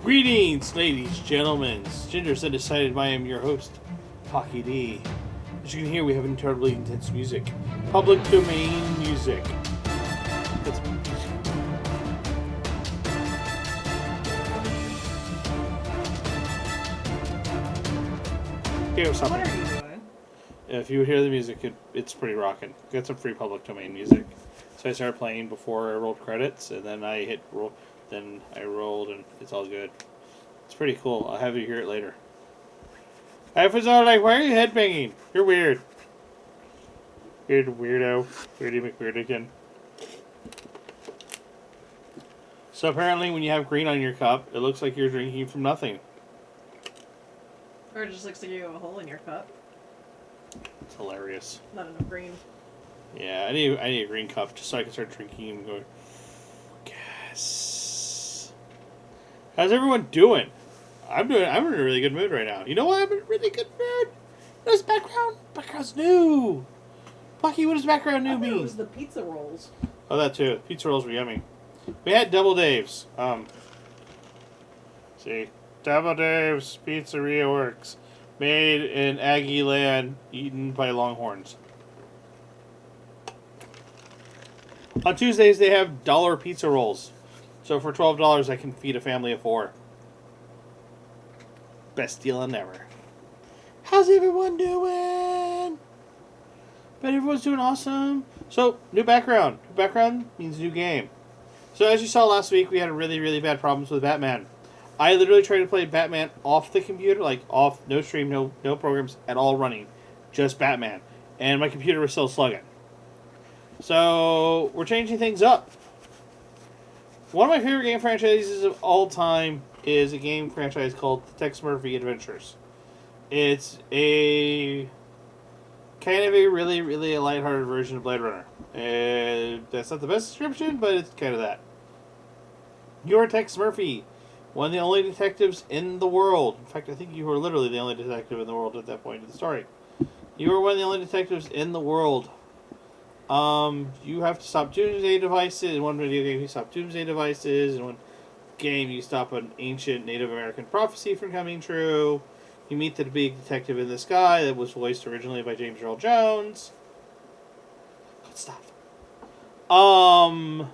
Greetings, ladies, gentlemen. Ginger's Undecided. I am your host, Pocky D. As you can hear, we have incredibly intense music. Public domain music. That's okay, What are you doing? if you would hear the music, it's pretty rocking. Got some free public domain music. So I started playing before I rolled credits, and then I hit roll. Then I rolled, and it's all good. It's pretty cool. I'll have you hear it later. I was all like, why are you headbanging? You're weird. Weirdo. Weirdy McWeirdigan. So apparently when you have green on your cup, it looks like you're drinking from nothing. Or it just looks like you have a hole in your cup. It's hilarious. Not enough green. Yeah, I need a green cup just so I can start drinking and going, yes. How's everyone doing? I'm in a really good mood right now. You know why I'm in a really good mood? This background's new. Pocky, what does background new mean? It was the pizza rolls. Oh, that too. Pizza rolls were yummy. We had Double Dave's. See, Double Dave's Pizzeria Works, made in Aggie Land, eaten by Longhorns. On Tuesdays, they have dollar pizza rolls. So for $12, I can feed a family of 4. Best deal ever. How's everyone doing? Bet everyone's doing awesome. So, new background. New background means new game. So as you saw last week, we had really, really bad problems with Batman. I literally tried to play Batman off the computer, like off, no stream, no programs at all running. Just Batman. And my computer was still slugging. So, we're changing things up. One of my favorite game franchises of all time is a game franchise called Tex Murphy Adventures. It's a kind of a really, really lighthearted version of Blade Runner. That's not the best description, but it's kind of that. You're Tex Murphy, one of the only detectives in the world. In fact, I think you were literally the only detective in the world at that point in the story. You were one of the only detectives in the world. You have to stop doomsday devices. In one video game, you stop doomsday devices. In one game, you stop an ancient Native American prophecy from coming true. You meet the big detective in the sky that was voiced originally by James Earl Jones. Good stuff. By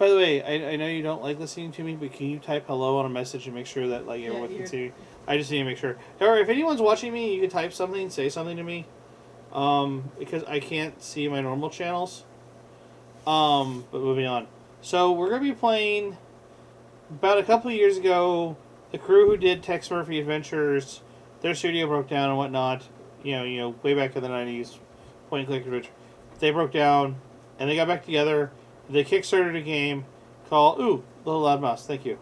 the way, I know you don't like listening to me, but can you type hello on a message and make sure that like everyone can see? I just need to make sure. However, if anyone's watching me, you can type something, say something to me. Because I can't see my normal channels. But moving on. So, we're going to be playing, about a couple of years ago, the crew who did Tex Murphy Adventures, their studio broke down and whatnot, you know, way back in the 90s, point-and-click adventure. They broke down, and they got back together. They kickstarted a game called, Little Loud Mouse, thank you.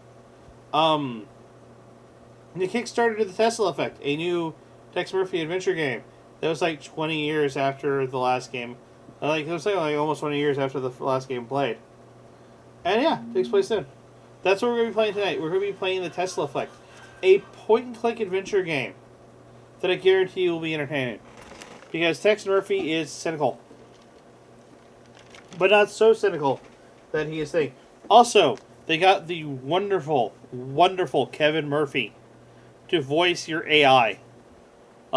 They kickstarted The Tesla Effect, a new Tex Murphy adventure game. That was like 20 years after the last game. It was like almost 20 years after the last game played. And yeah, it takes place then. That's what we're going to be playing tonight. We're going to be playing The Tesla Effect. A point-and-click adventure game that I guarantee will be entertaining. Because Tex Murphy is cynical. But not so cynical that he is saying. Also, they got the wonderful, wonderful Kevin Murphy to voice your AI.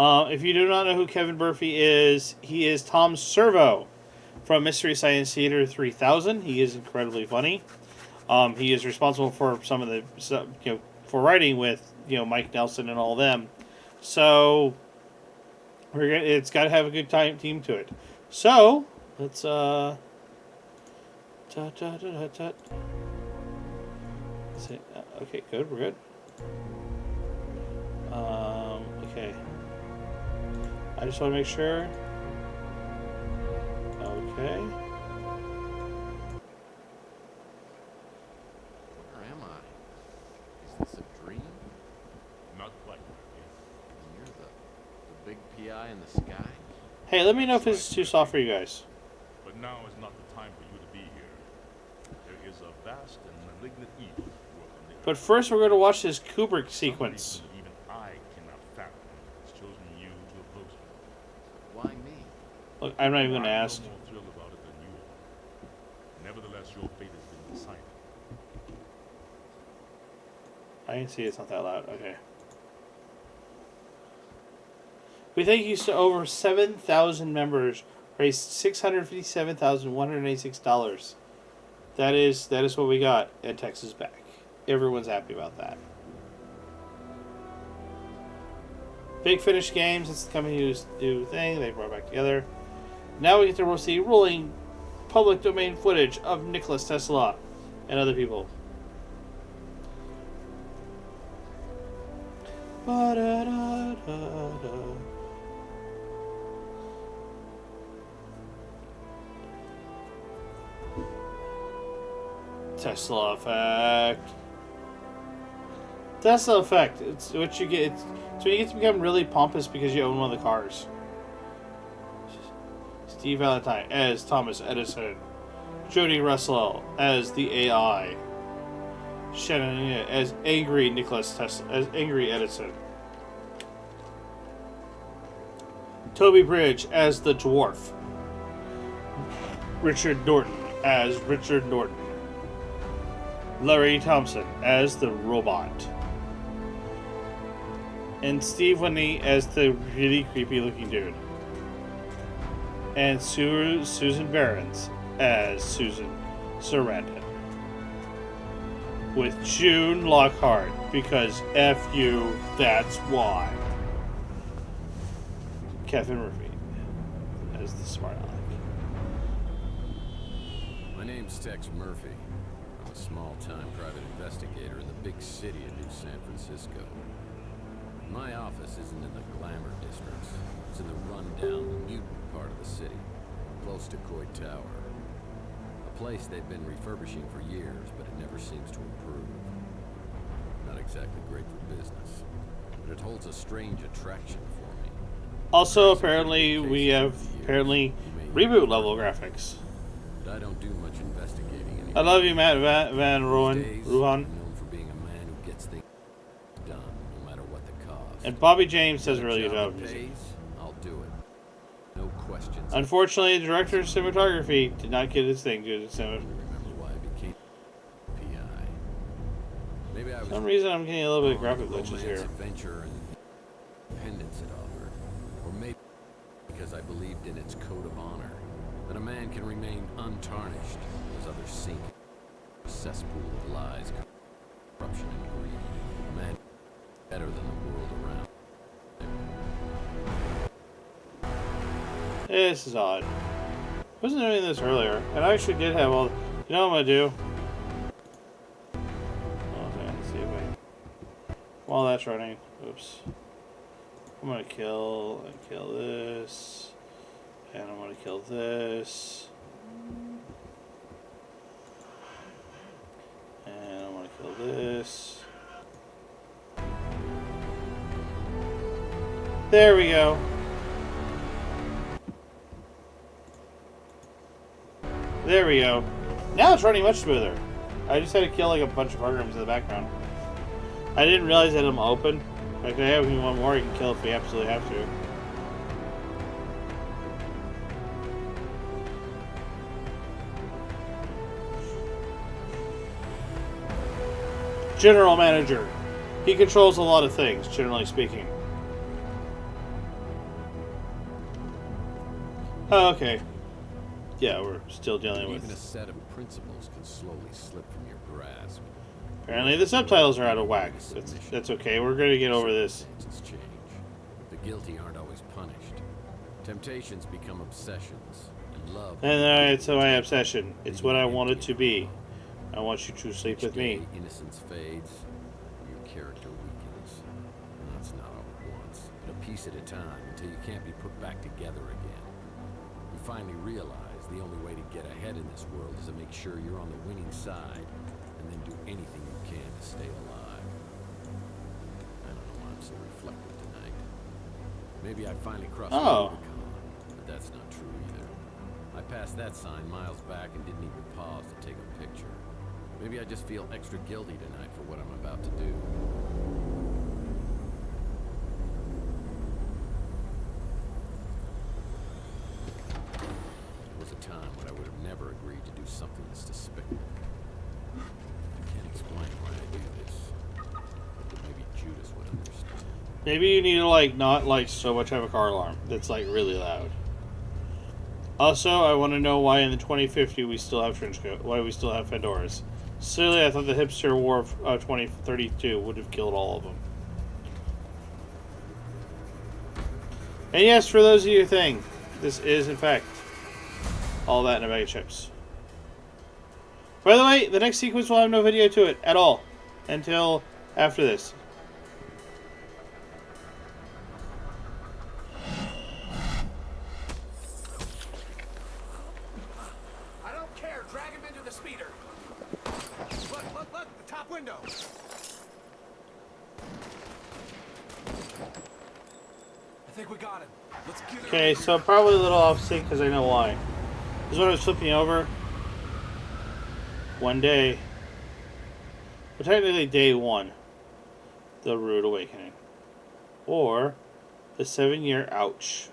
If you do not know who Kevin Murphy is, he is Tom Servo from Mystery Science Theater 3000. He is incredibly funny. He is responsible for some of the, for writing with, Mike Nelson and all them. So, it's got to have a good team to it. So, let's, let's see. Okay, good, we're good. Okay. I just want to make sure. Okay. Where am I? Is this a dream? Not quite. And you're the big PI in the sky? Hey, let me know if this is too soft for you guys. But now is not the time for you to be here. There is a vast and malignant evil at work on the earth. But first, we're going to watch this Kubrick sequence. Some reason even I cannot fathom has chosen you to oppose me. Why me? Look, I'm not even going to I'm ask. no more thrilled about it than you are. Nevertheless, your fate has been decided. I can see it's not that loud. Okay. We thank you to over 7,000 members. Raised $657,186. That is what we got at Texas Back. Everyone's happy about that. Big Finish Games, it's the company who's new thing. They brought it back together. Now we get to see rolling public domain footage of Nikola Tesla and other people. Ba-da-da-da-da. Tesla effect. Tesla effect. It's what you get. It's when you get to become really pompous because you own one of the cars. Steve Valentine as Thomas Edison. Jody Russell as the AI. Shannon as angry Nicholas Tesla as angry Edison. Toby Bridge as the dwarf. Richard Norton as Richard Norton. Larry Thompson as the robot. And Steve Whitney as the really creepy looking dude. And Susan Behrens as Susan Sarandon. With June Lockhart, because F you, that's why. Kevin Murphy as the smart aleck. My name's Tex Murphy. I'm a small-time private investigator in the big city of New San Francisco. My office isn't in the glamour districts. It's in the rundown, mutant part of the city, close to Coit Tower. A place they've been refurbishing for years, but it never seems to improve. Not exactly great for business, but it holds a strange attraction for me. Also, apparently, we have reboot level graphics. But I don't do much investigating anymore. I love you, Matt Van Rohen. I'm known for being a man who gets things done, no matter what the cost. And Bobby James does a really good job. I'll do it. No questions. Unfortunately, the director of cinematography did not get his thing due to Remember why I became PI. Maybe I was For some reason, I'm getting a little bit of graphic glitches romance, here. adventure, and independence it offered. Or maybe because I believed in its code of honor. That a man can remain untarnished as others sink in a cesspool of lies, corruption, and greed. A man better than the world around. This is odd. Wasn't doing this earlier, and I actually did have all. You know what I'm gonna do? Okay, let's see if I. While that's running, oops. I'm gonna kill this, and I'm gonna kill this, and I'm gonna kill this. There we go. There we go. Now it's running much smoother. I just had to kill like a bunch of programs in the background. I didn't realize that I'm open. Like, I have one more you can kill if we absolutely have to. General Manager. He controls a lot of things, generally speaking. Oh, okay. Yeah, we're still dealing with... Even a set of principles can slowly slip from your grasp. Apparently the subtitles are out of whack. That's okay. We're going to get over this. Circumstances change. The guilty aren't always punished. Temptations become obsessions, and love. And it's my obsession. It's what I want it to be. I want you to sleep with me. Innocence fades, your character weakens. And that's not all at once, but a piece at a time until you can't be put back together again. You finally realize the only way to get ahead in this world is to make sure you're on the winning side, and then do anything you can to stay alive. I don't know why I'm so reflective tonight. Maybe I finally crossed the Rubicon, but that's not true either. I passed that sign miles back and didn't even pause to take a picture. Maybe I just feel extra guilty tonight for what I'm about to do. There was a time when I would have never agreed to do something this despicable. I can't explain why I do this. Judas would understand. Maybe you need to like not like so much have a car alarm that's like really loud. Also, I want to know why in the 2050 we still have trench coat. Why we still have fedoras. Silly, I thought the hipster war of 2032 would have killed all of them. And yes, for those of you who think, this is in fact all that in a bag of chips. By the way, the next sequence will have no video to it at all until after this. I don't care. Drag him into the speeder. Look, the top window. I think we got him. Let's get him. Okay, so I'm probably a little off sync because I know why. This is when I was flipping over. One day, but technically day one, the Rude Awakening, or the 7-year ouch.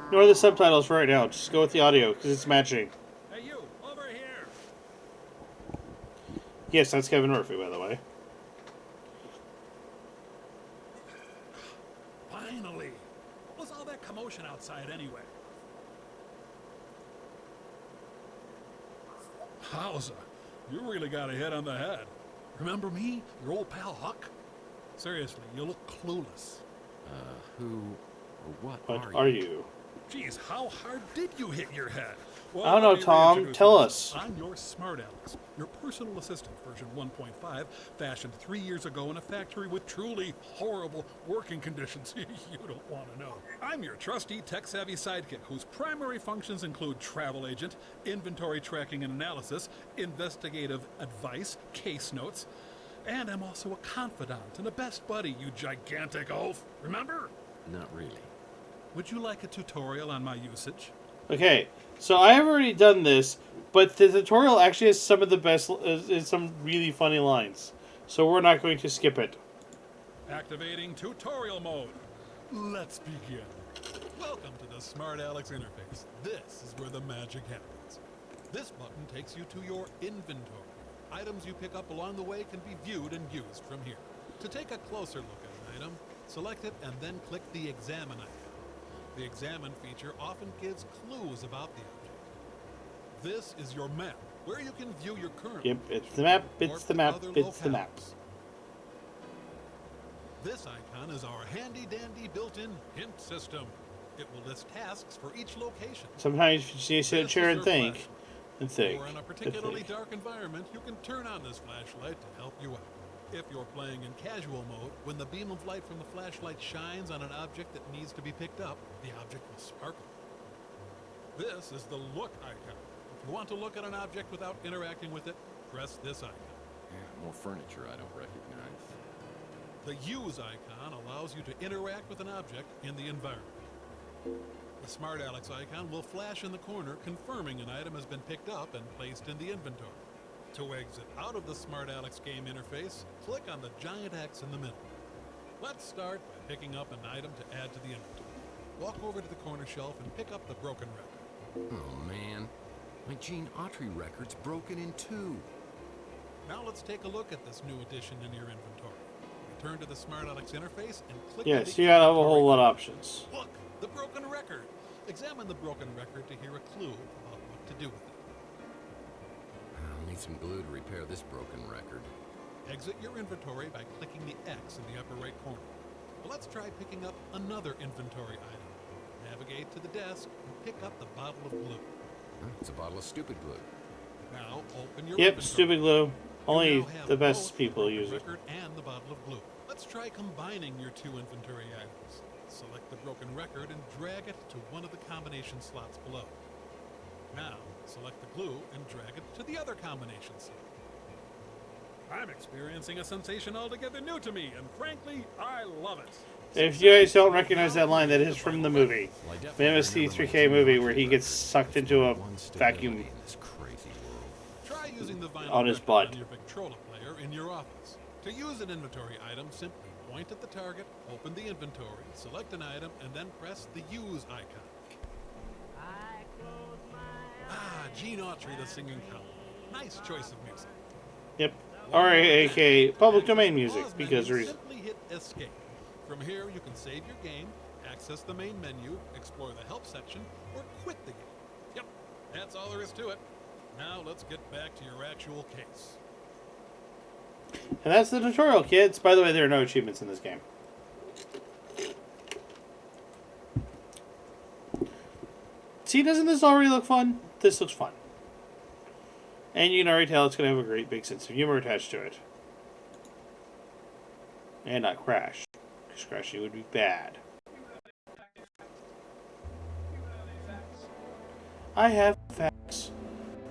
Ignore the subtitles for right now. Just go with the audio because it's matching. Hey, you, over here! Yes, that's Kevin Murphy, by the way. Finally! What was all that commotion outside anyway? Howza, you really got a hit on the head. Remember me? Your old pal Huck? Seriously, you look clueless. Who or what What are you? Geez, how hard did you hit your head? Well, I don't know, let me Tom. reintroduce Tell myself. us. I'm your smart Alex, your personal assistant, version 1.5, fashioned 3 years ago in a factory with truly horrible working conditions you don't want to know. I'm your trusty, tech-savvy sidekick, whose primary functions include travel agent, inventory tracking and analysis, investigative advice, case notes, and I'm also a confidant and a best buddy, you gigantic oaf. Remember? Not really. Would you like a tutorial on my usage? Okay, so I have already done this, but the tutorial actually has some of the best, some really funny lines. So we're not going to skip it. Activating tutorial mode. Let's begin. Welcome to the Smart Alex interface. This is where the magic happens. This button takes you to your inventory. Items you pick up along the way can be viewed and used from here. To take a closer look at an item, select it and then click the Examine icon. The Examine feature often gives clues about the object. This is your map, where you can view your current Yep, it's the map, it's the map, other it's the map. locales. This icon is our handy-dandy built-in hint system. It will list tasks for each location. Sometimes you just need to sit in a This chair is and your think. flashlight. And think. Or in a And particularly think. dark environment, you can turn on this flashlight to help you out. If you're playing in casual mode, when the beam of light from the flashlight shines on an object that needs to be picked up, the object will sparkle. This is the Look icon. If you want to look at an object without interacting with it, press this icon. Yeah, more furniture I don't recognize. The Use icon allows you to interact with an object in the environment. The Smart Alex icon will flash in the corner, confirming an item has been picked up and placed in the inventory. To exit out of the Smart Alex game interface, click on the giant X in the middle. Let's start by picking up an item to add to the inventory. Walk over to the corner shelf and pick up the broken record. Oh man, my Gene Autry record's broken in two. Now let's take a look at this new addition in your inventory. Return to the Smart Alex interface and click on Yes, the you gotta have a whole inventory lot of icon. options. Look, the broken record. Examine the broken record to hear a clue about what to do with it. I'll need some glue to repair this broken record. Exit your inventory by clicking the X in the upper right corner. Well, let's try picking up another inventory item. Navigate to the desk and pick up the bottle of glue. Huh, it's a bottle of stupid glue. Now open your Yep, inventory. stupid glue. You Only now have the best both people the use broken it. record and the bottle of glue. Let's try combining your two inventory items. Select the broken record and drag it to one of the combination slots below. Now, select the glue and drag it to the other combination slot. I'm experiencing a sensation altogether new to me, and frankly, I love it. If you guys don't recognize that line, that is from the movie. Well, I definitely Famous remember my T3K Gene movie Autry where he gets record. sucked into a One stability vacuum. in this crazy world. Try using the vinyl on his record butt. on your Victrola player in your office. To use an inventory item, simply point at the target, open the inventory, select an item, and then press the Use icon. Ah, Gene Autry, the singing cow. Nice choice of music. Yep. Or aka public domain music, Pause because menu, reason. simply hit Escape. From here, you can save your game, access the main menu, explore the help section, or quit the game. Yep, that's all there is to it. Now let's get back to your actual case. And that's the tutorial, kids. By the way, there are no achievements in this game. See, doesn't this already look fun? This looks fun. And you can already tell it's going to have a great big sense of humor attached to it. And not crash. Because crashing would be bad. I have facts.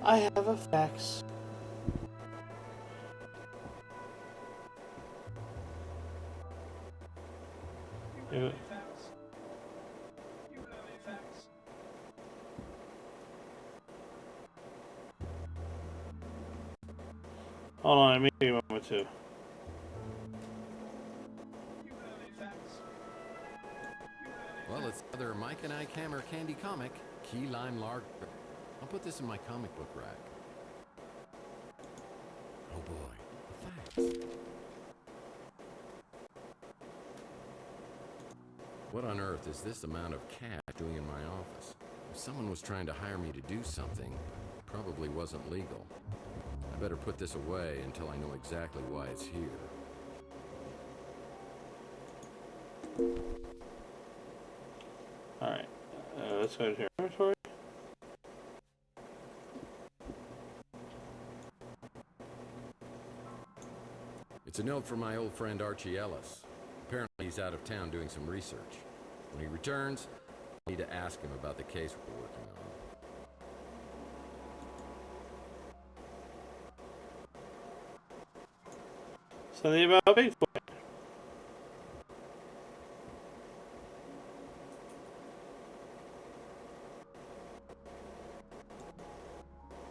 I have a fax. Yeah. Hold on, maybe a moment too. Well, it's either Mike and Ike Hammer Candy Comic, Key Lime Lark. I'll put this in my comic book rack. Oh boy, facts. What on earth is this amount of cash doing in my office? If someone was trying to hire me to do something, it probably wasn't legal. I better put this away until I know exactly why it's here. Alright. Let's go to inventory. It's a note from my old friend Archie Ellis. Apparently he's out of town doing some research. When he returns, I need to ask him about the case we're working on. Something about Bigfoot.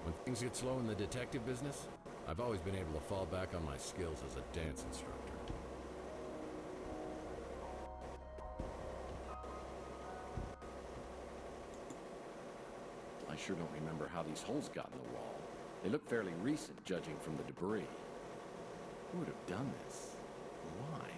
When things get slow in the detective business, I've always been able to fall back on my skills as a dance instructor. I sure don't remember how these holes got in the wall. They look fairly recent, judging from the debris. Who would have done this? Why?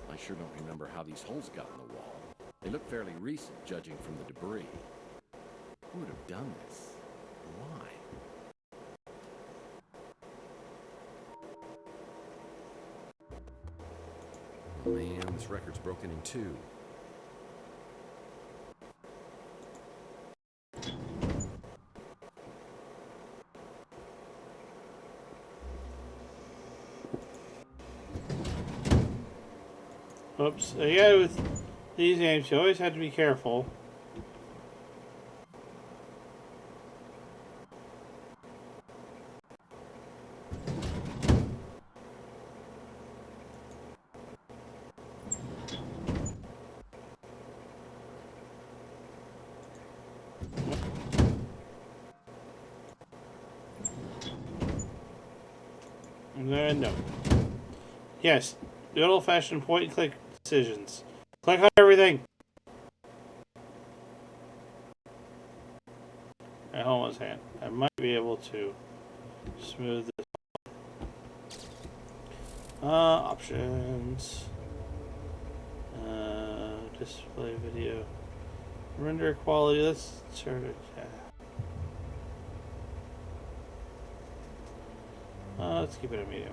I sure don't remember how these holes got in the wall. They look fairly recent, judging from the debris. Who would have done this? Why? Oh man, this record's broken in two. Oops. Yeah, with these games, you always have to be careful. No. Yes, good old-fashioned point-and-click decisions. Click on everything. Alright, hold on a second. I might be able to smooth this. Options. Display video. Render quality. Let's turn it. Let's keep it at medium.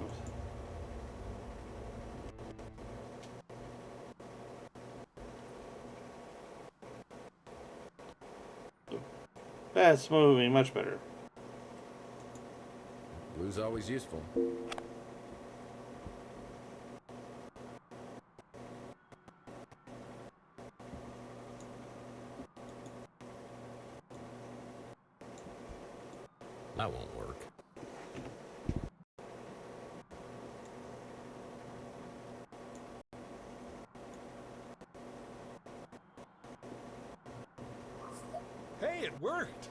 That's moving much better. Blue's always useful. That won't work. Hey, it worked!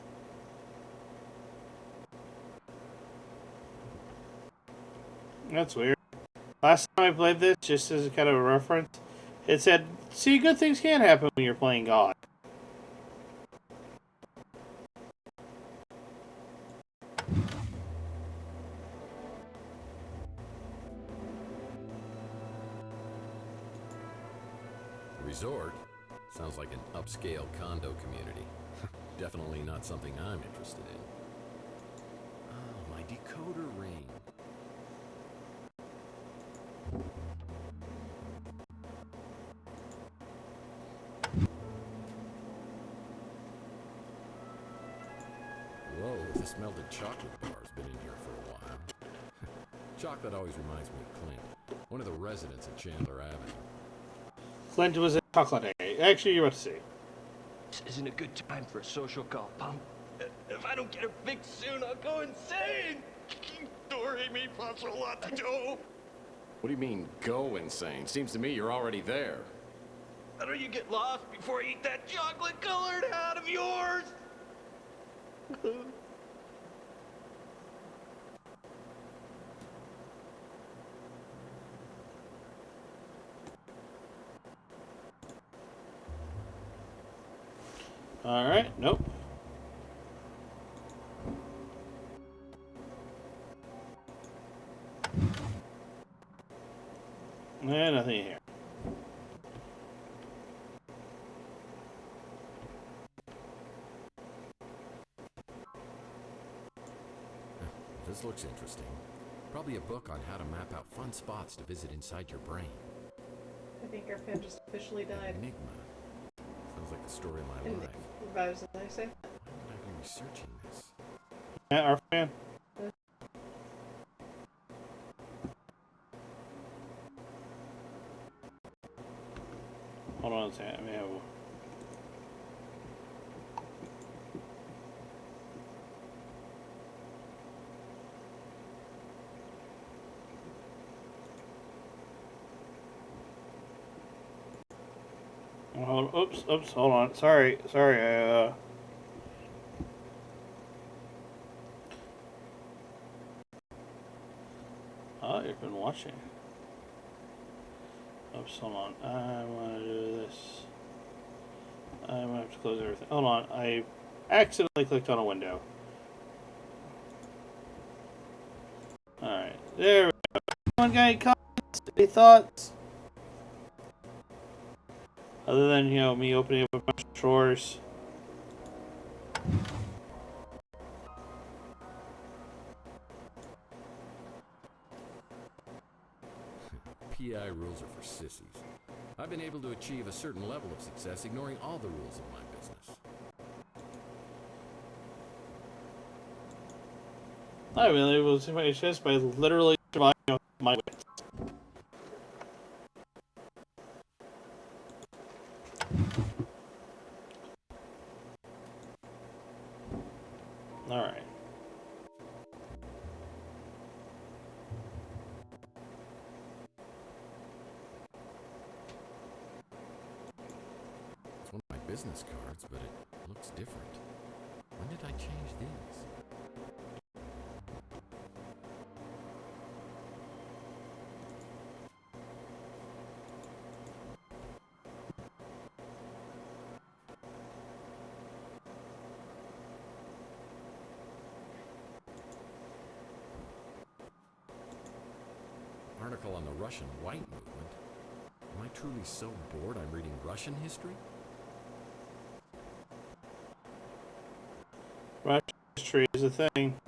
That's weird. Last time I played this, just as a kind of a reference, it said, see, good things can happen when you're playing God. Resort? Sounds like an upscale condo community. Definitely not something I'm interested in. Oh, my decoder ring. Whoa, this melted chocolate bar's been in here for a while. Chocolate always reminds me of Clint, one of the residents at Chandler Avenue. Clint was a chocolate egg. Actually, you're about to see. This isn't a good time for a social call, pump. If I don't get her fixed soon, I'll go insane! Dory, me plus a lot to do! What do you mean, go insane? Seems to me you're already there. How do you get lost before I eat that chocolate-colored hat of yours? Alright, nope. And nothing here. This looks interesting. Probably a book on how to map out fun spots to visit inside your brain. I think our fan just officially died. Enigma. Sounds like the story of my And life. revives the nice. Why would I be researching this? Yeah, our fan. Hold on a second. I may have... Oops, hold on. Sorry, Oh, you've been watching. Oops, hold on. I want to do this. I'm going to have to close everything. Hold on, I accidentally clicked on a window. Alright, there we go. Anyone got any comments? Any thoughts? Other than, you know, me opening up a bunch of drawers. PI rules are for sissies. I've been able to achieve a certain level of success ignoring all the rules of my business. I was able to see my chest by literally surviving off my wits. Alright. It's one of my business cards, but it looks different. When did I change these? Article on the Russian white movement. Am I truly so bored I'm reading Russian history? Russian history is a thing.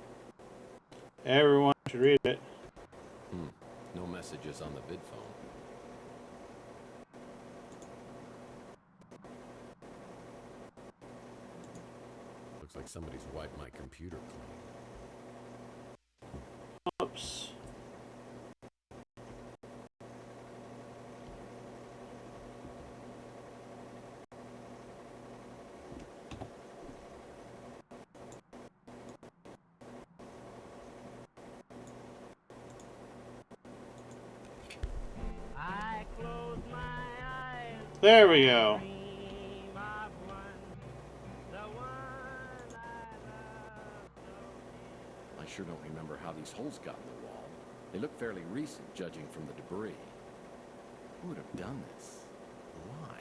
Everyone should read it. No messages on the vid phone. Looks like somebody's wiped my computer clean. Oops. I close my eyes. There we go. Dream of one, the one sure don't remember how these holes got in the wall. They look fairly recent, judging from the debris. Who would have done this? Why?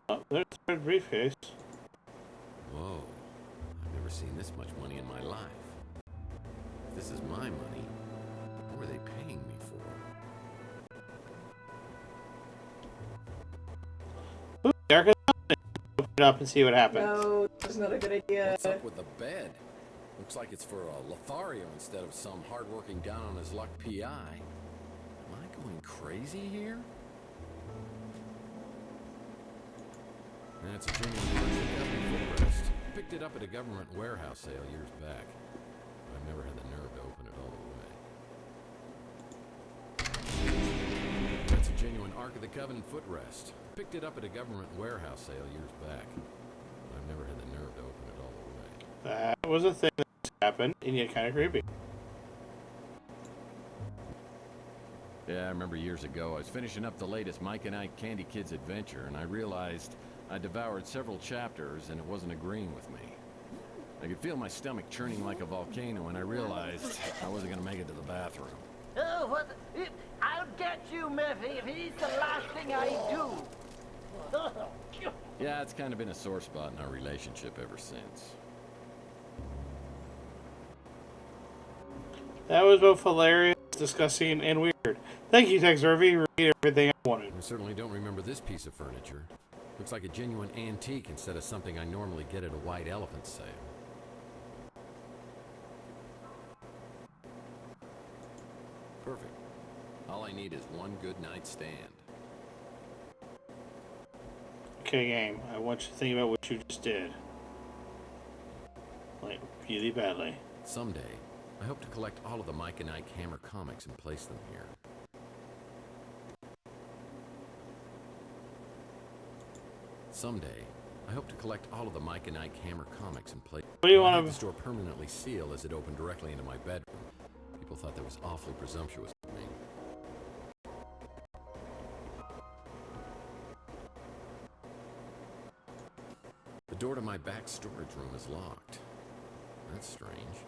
Oh, there's the briefcase. Whoa. I've never seen this much money in my life. If this is my money, what are they paying me for? Ooh, Erica, open it up and see what happens. No, that's not a good idea. What's up with the bed? Looks like it's for a Lothario instead of some hard-working down on his luck PI. Am I going crazy here? That's a genuine government footrest. Picked it up at a government warehouse sale years back. I've never had the nerve to open it all the way. That's a genuine Ark of the Covenant footrest. Picked it up at a government warehouse sale years back. I've never had the nerve to open it all the way. That was a thing that happened, and yet kind of creepy. Yeah, I remember years ago, I was finishing up the latest Mike and Ike Candy Kids adventure, and I realized I devoured several chapters, and it wasn't agreeing with me. I could feel my stomach churning like a volcano, and I realized I wasn't gonna make it to the bathroom. Oh, what? I'll get you, Murphy, if it is the last thing I do. Yeah, it's kind of been a sore spot in our relationship ever since. That was both hilarious, disgusting, and weird. Thank you, Tex Murphy. You read everything I wanted. I certainly don't remember this piece of furniture. Looks like a genuine antique instead of something I normally get at a white elephant sale. Perfect. All I need is one good night stand. Okay, game. I want you to think about what you just did. Like, really badly. Someday, I hope to collect all of the Mike and Ike Hammer comics and place them here. Someday, I hope to collect all of the Mike and Ike Hammer comics and place. What do you I want had to... the store permanently sealed as it opened directly into my bedroom. People thought that was awfully presumptuous of me. The door to my back storage room is locked. That's strange.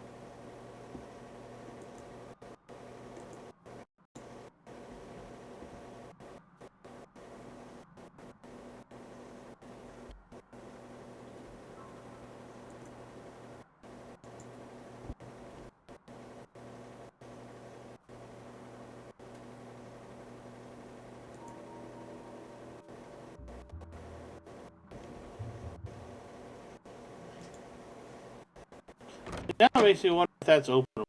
Now it makes me wonder if that's open.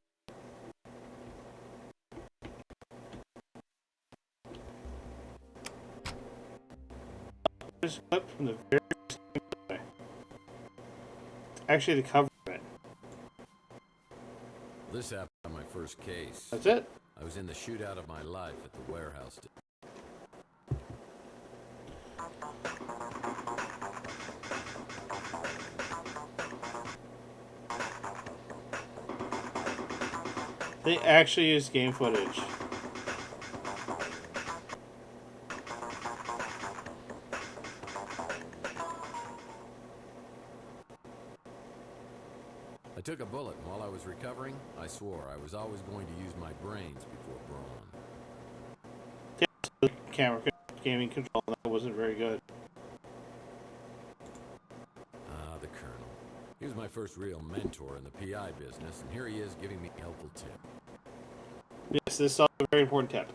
This clip from the very same. Actually, the cover of it. This happened on my first case. That's it. I was in the shootout of my life at the warehouse. They actually used game footage. I took a bullet, and while I was recovering, I swore I was always going to use my brains before brawn. The camera gaming control that wasn't very good. Ah, the Colonel. He was my first real mentor in the PI business, and here he is giving me a helpful tip. Yes, this is also a very important tip.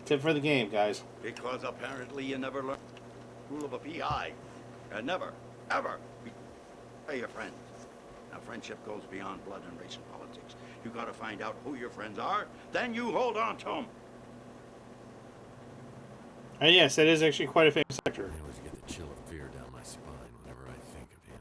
Tip for the game, guys. Because apparently you never learned the rule of a PI. And never, ever betray your friends. Now, friendship goes beyond blood and race and politics. You gotta find out who your friends are, then you hold on to them. And yes, that is actually quite a famous actor. I always get the chill of fear down my spine whenever I think of him.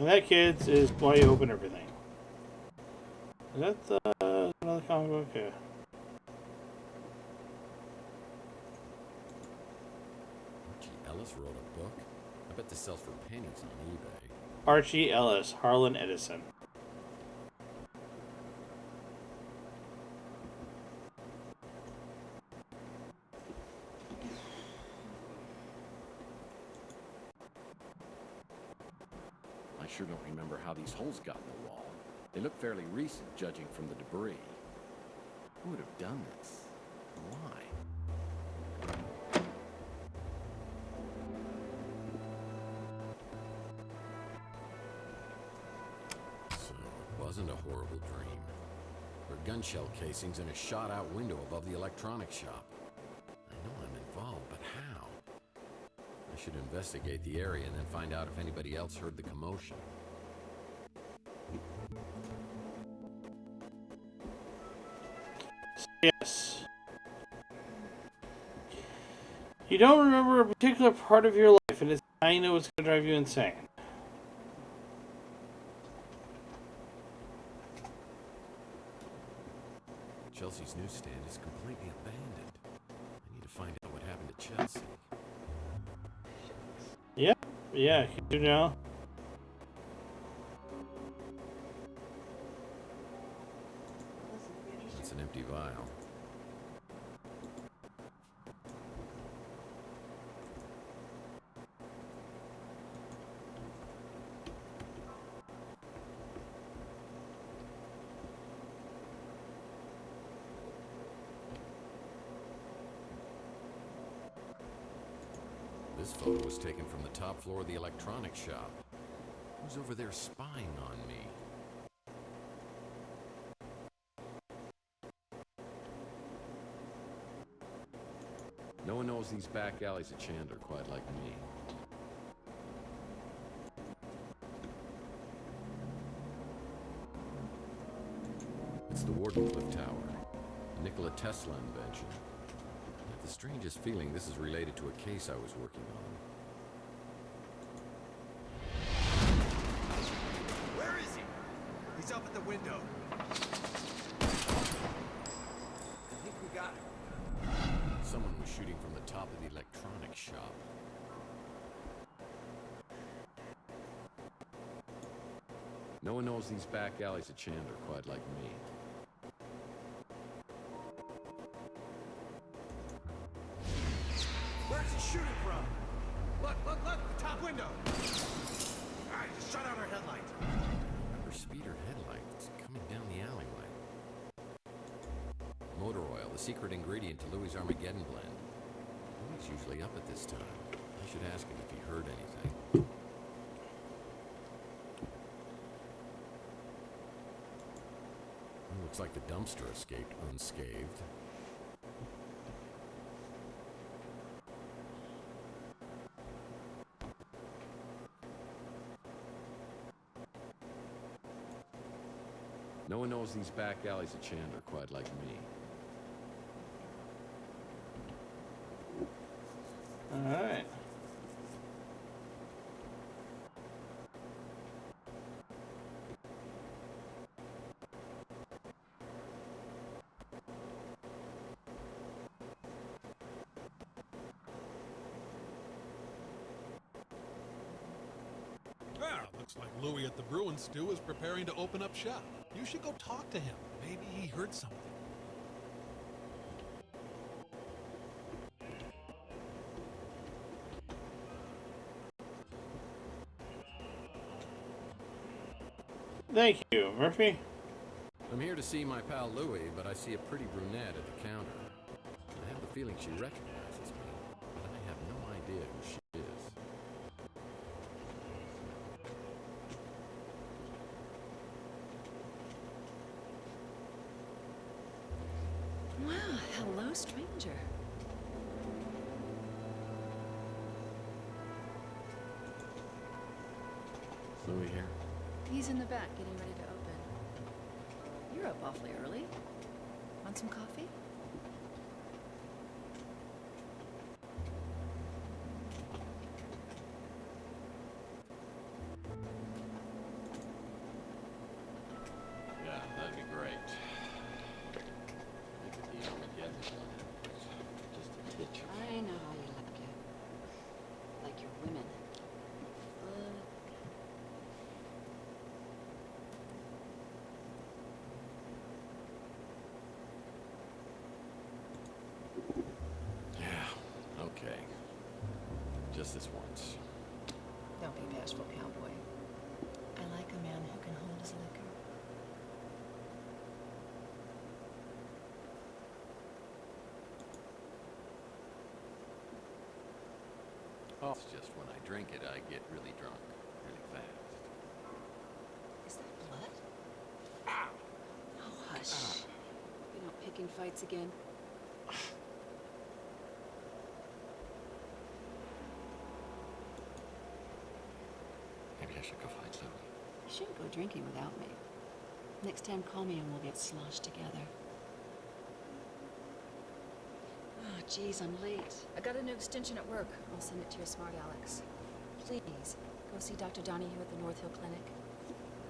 And that, kids, is why you open everything. Is that another comic book? Yeah. Archie Ellis wrote a book? I bet this sells for pennies on eBay. Archie Ellis, Harlan Edison. I sure don't remember how these holes got in the wall. They look fairly recent, judging from the debris. Who would have done this? Why? So, it wasn't a horrible dream. There are gun shell casings in a shot-out window above the electronics shop. I know I'm involved, but how? I should investigate the area and then find out if anybody else heard the commotion. Yes. You don't remember a particular part of your life, and I know it's going to drive you insane. Chelsea's newsstand is completely abandoned. I need to find out what happened to Chelsea. Yeah, you do now. It's an empty vial. This photo was taken from the top floor of the electronics shop. Who's over there spying on me? No one knows these back alleys at Chandler quite like me. It's the Wardenclyffe Tower, a Nikola Tesla invention. I have the strangest feeling this is related to a case I was working on. Where is he? He's up at the window. I think we got him. Someone was shooting from the top of the electronics shop. No one knows these back alleys at Chandler quite like me. Where's he shooting from? Look, the top window. Alright, just shut out our headlight. Her speeder headlights coming down the alleyway. Motor oil, the secret ingredient to Louis' Armageddon blend. Louis usually up at this time. I should ask him if he heard anything. Looks like the dumpster escaped unscathed. No one knows these back alleys at Chandler quite like me. Alright. Looks like Louis at the Bruin Stew is preparing to open up shop. You should go talk to him. Maybe he heard something. Thank you, Murphy. I'm here to see my pal Louis, but I see a pretty brunette at the counter. I have the feeling she recognizes me, but I have no idea who she is. Wow, hello, stranger. Louis here? He's in the back getting ready to open. You're up awfully early. Want some coffee? Just this once. Don't be bashful, cowboy. I like a man who can hold his liquor. Oh, it's just when I drink it, I get really drunk, really fast. Is that blood? Ow! Oh, hush. You're not picking fights again? Maybe I should go find Zoe. You shouldn't go drinking without me. Next time, call me and we'll get sloshed together. Oh, geez, I'm late. I got a new extension at work. I'll send it to your smart Alex. Please, go see Dr. Donahue at the North Hill Clinic.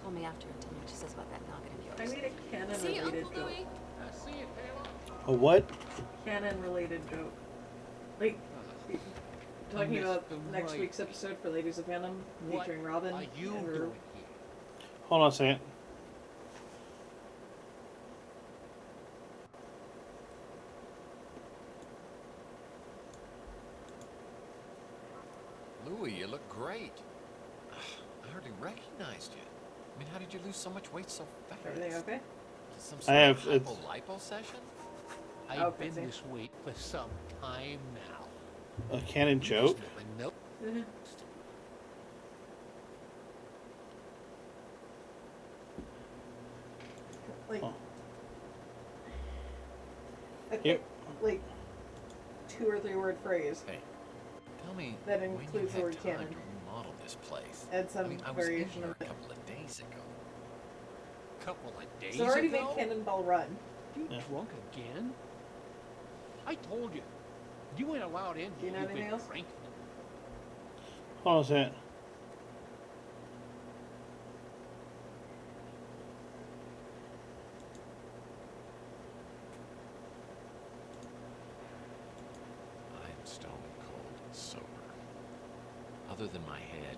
Call me after and tell me what she says about that noggin of I yours. made a canon See you, related Uncle joke. Louie. See you, Taylor. A what? Canon related joke. Like, talking missed about the next right. week's episode for Ladies of Phantom What featuring Robin. are you and her- doing here? Hold on a second. Louie, you look great. I hardly recognized you. I mean, how did you lose so much weight so fast? Everything okay? Some I sort have- of it's- lipo session? Oh, I've been fancy. this weight for some time now. A canon joke? Just never noticed. Like, Oh. a Yep. quick, like, 2 or 3 word phrase. Hey, tell me That when you includes the had word time canon. to remodel this place. Add some I mean, I was in variation here of a it. couple of days ago. Couple of days So already ago? made Cannonball Run. You Yeah. drunk again? I told you. You ain't allowed in. Do you know You've anything been else? drinking. Hold on a second. I'm stone cold sober. Other than my head,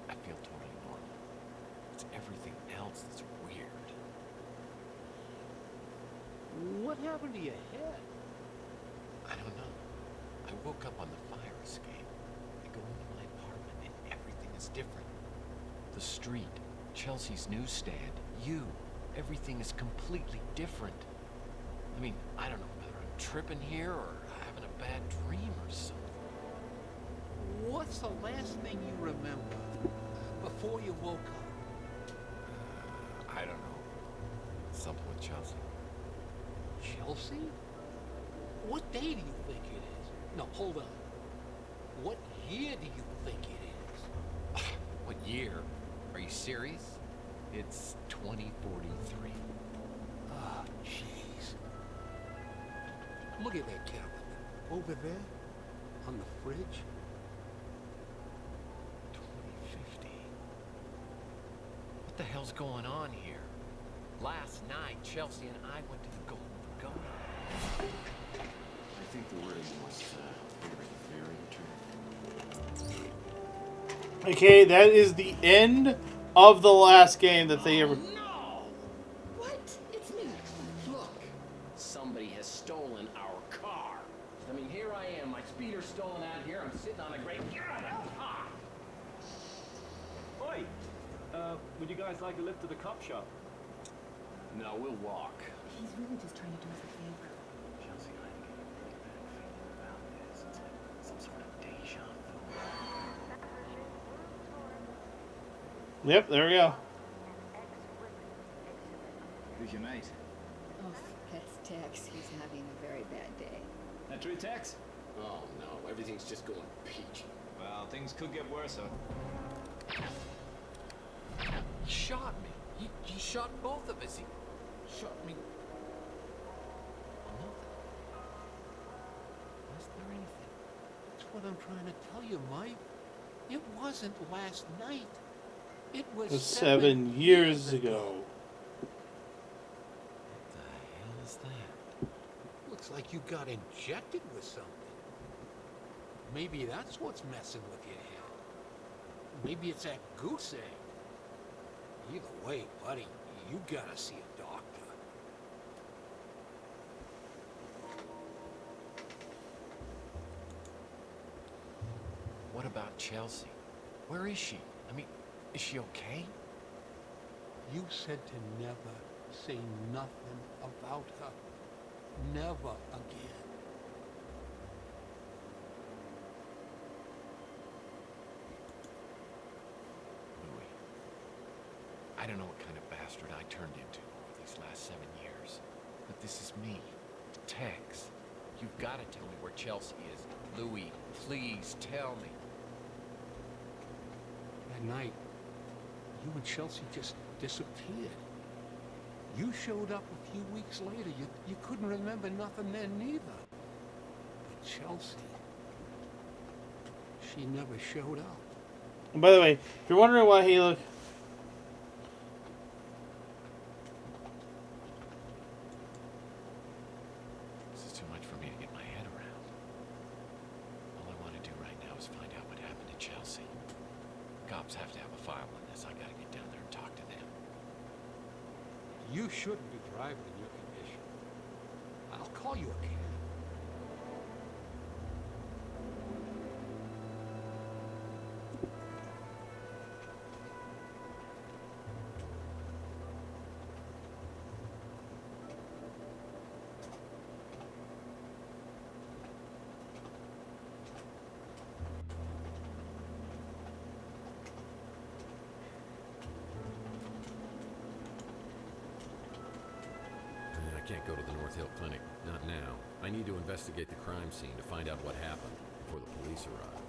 I feel totally normal. It's everything else that's weird. What happened to your head? I don't know. I woke up on the fire escape. I go into my apartment and everything is different. The street, Chelsea's newsstand, you, everything is completely different. I mean, I don't know whether I'm tripping here or having a bad dream or something. What's the last thing you remember before you woke up? I don't know. Something with Chelsea. Chelsea? What day do you think it is? No, hold on. What year do you think it is? What year? Are you serious? It's 2043. Ah, jeez. Look at that calendar. Over there, on the fridge. 2050. What the hell's going on here? Last night, Chelsea and I went to the Golden Pagoda. I think the word was very, very true. Okay, that is the end of the last game that they ever. No! What? It's me. Look, somebody has stolen our car. I mean, here I am, my speeder's stolen out here. I'm sitting on a great. Ah! Oi! Would you guys like a lift to the cop shop? No, we'll walk. He's really just trying to do us a favor. Chelsea and I are getting a pretty bad feeling about this. It's like some sort of deja vu. Yep, there we go. Who's your mate? Oh, that's Tex. He's having a very bad day. That true, Tex? Oh no, everything's just going peachy. Well, things could get worse. He shot me. He shot both of us. He shot me. Nothing. Was there anything? That's what I'm trying to tell you, Mike. It wasn't last night. It was It was 7 years ago. What the hell is that? Looks like you got injected with something. Maybe that's what's messing with your head. Maybe it's that goose egg. Either way, buddy, you gotta see a doctor. What about Chelsea? Where is she? I mean, is she okay? You said to never say nothing about her. Never again. Louis, I don't know what kind of bastard I turned into over these last 7 years, but this is me, Tex. You've got to tell me where Chelsea is. Louis, please tell me. That night, you and Chelsea just disappeared. You showed up a few weeks later. You couldn't remember nothing then neither. But Chelsea, she never showed up. And by the way, if you're wondering why he look. This is too much for me to get my head around. All I want to do right now is find out what happened to Chelsea. Cops have to have a file on this. I gotta get down there and talk to them. You shouldn't be driving in your condition. I'll call you a cab. I can't go to the North Hill Clinic. Not now. I need to investigate the crime scene to find out what happened before the police arrive.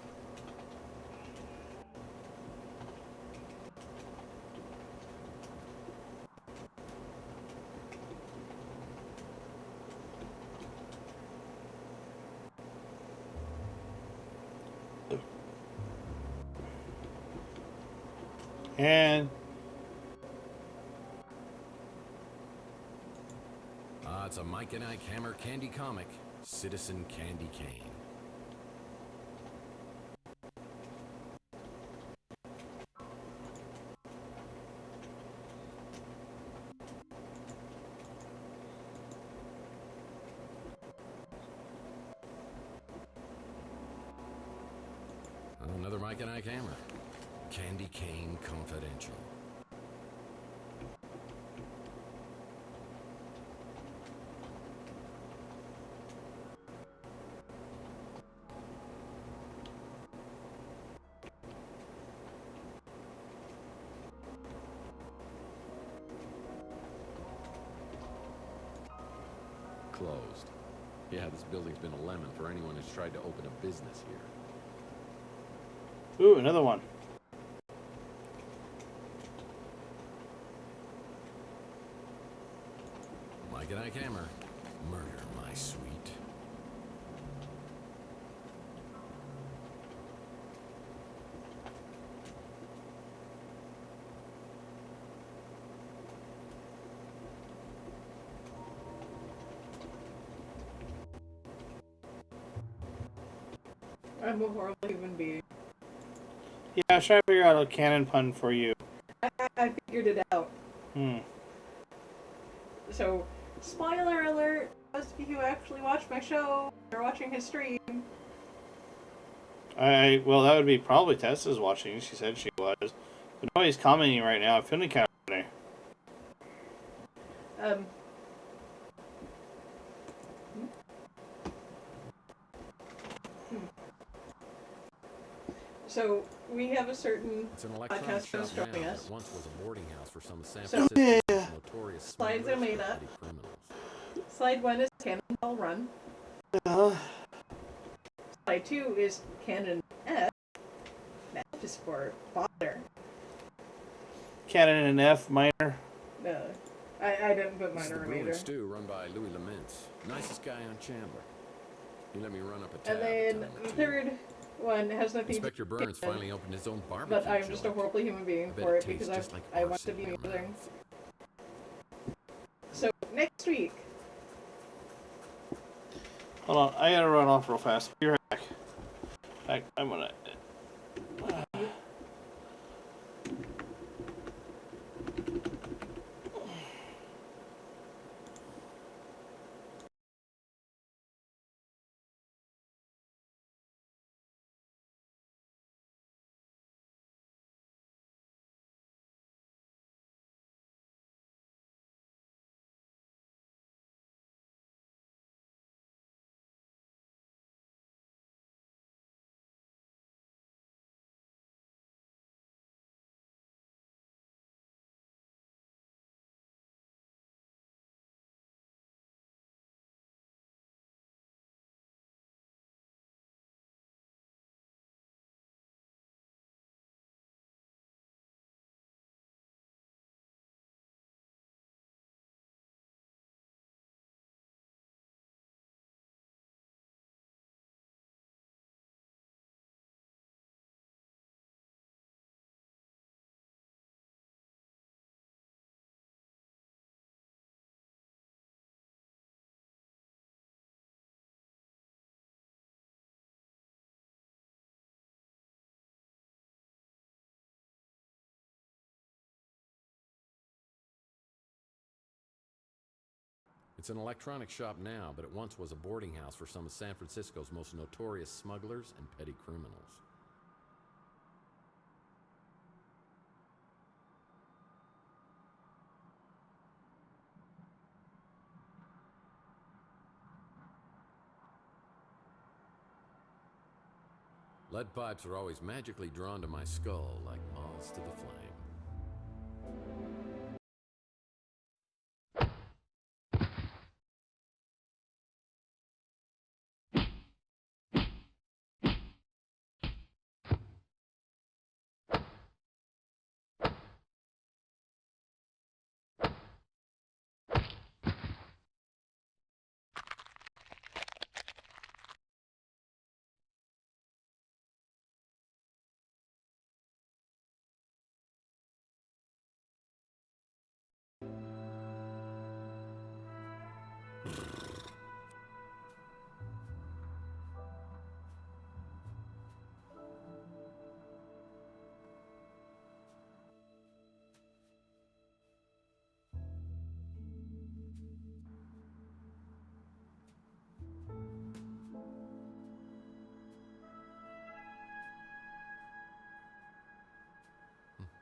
And It's a Mike and Ike Hammer Candy comic, Citizen Candy Cane. Another Mike and Ike Hammer. Candy Cane Confidential. Closed. Yeah, this building's been a lemon for anyone who's tried to open a business here. ooh, another one. Mike and Ike Hammer. Murder, my sweet. I'm a horrible human being. Yeah, I was trying to figure out a canon pun for you. I figured it out. Hmm. So, spoiler alert, those of you who actually watch my show are watching his stream. Well, that would be probably Tessa's watching. She said she was. But nobody's commenting right now. I'm feeling kind of funny. So, we have a certain It's an electronic podcast shop host now joining that us. once was a boarding house for some of San So- Francisco's notorious Slides are smugglers made and up. petty criminals. Slide 1 is Cannonball Run. Slide 2 is Canon F. That is for father. Canon and F minor. No, I didn't put This is minor the remainder. Bruin Stew, run by Louis Laments. Nicest guy on Chandler. He let me run up a tab. And then to tell him the to. third one has nothing Inspector to do Burns with finally opened his own barbecue but I'm just a joint. horrible human being I bet for it it because tastes just like I want to arson be in your amazing. mouth. So next week, Hold on, I gotta run off real fast. Be right back. I'm gonna It's an electronics shop now, but it once was a boarding house for some of San Francisco's most notorious smugglers and petty criminals. Lead pipes are always magically drawn to my skull like moths to the flame.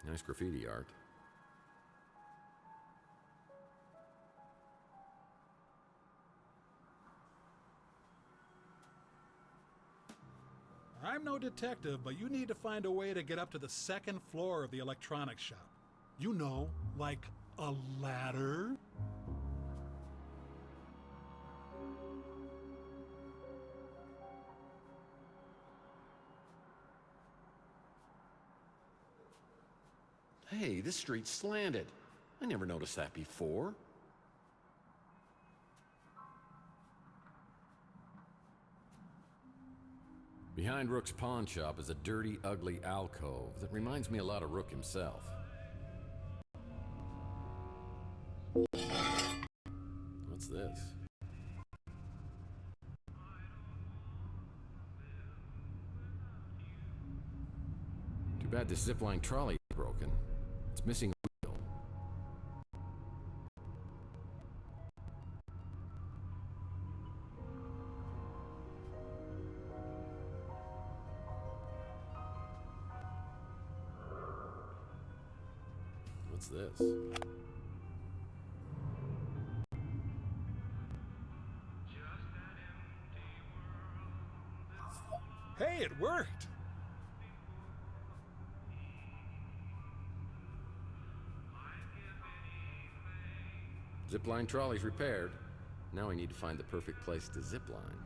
Nice graffiti art. I'm no detective, but you need to find a way to get up to the second floor of the electronics shop. You know, like a ladder? Hey, this street's slanted. I never noticed that before. Behind Rook's pawn shop is a dirty, ugly alcove that reminds me a lot of Rook himself. What's this? Too bad this zipline trolley is broken. It's missing a wheel. What's this? Hey, it worked! Zipline trolley's repaired. Now I need to find the perfect place to zipline.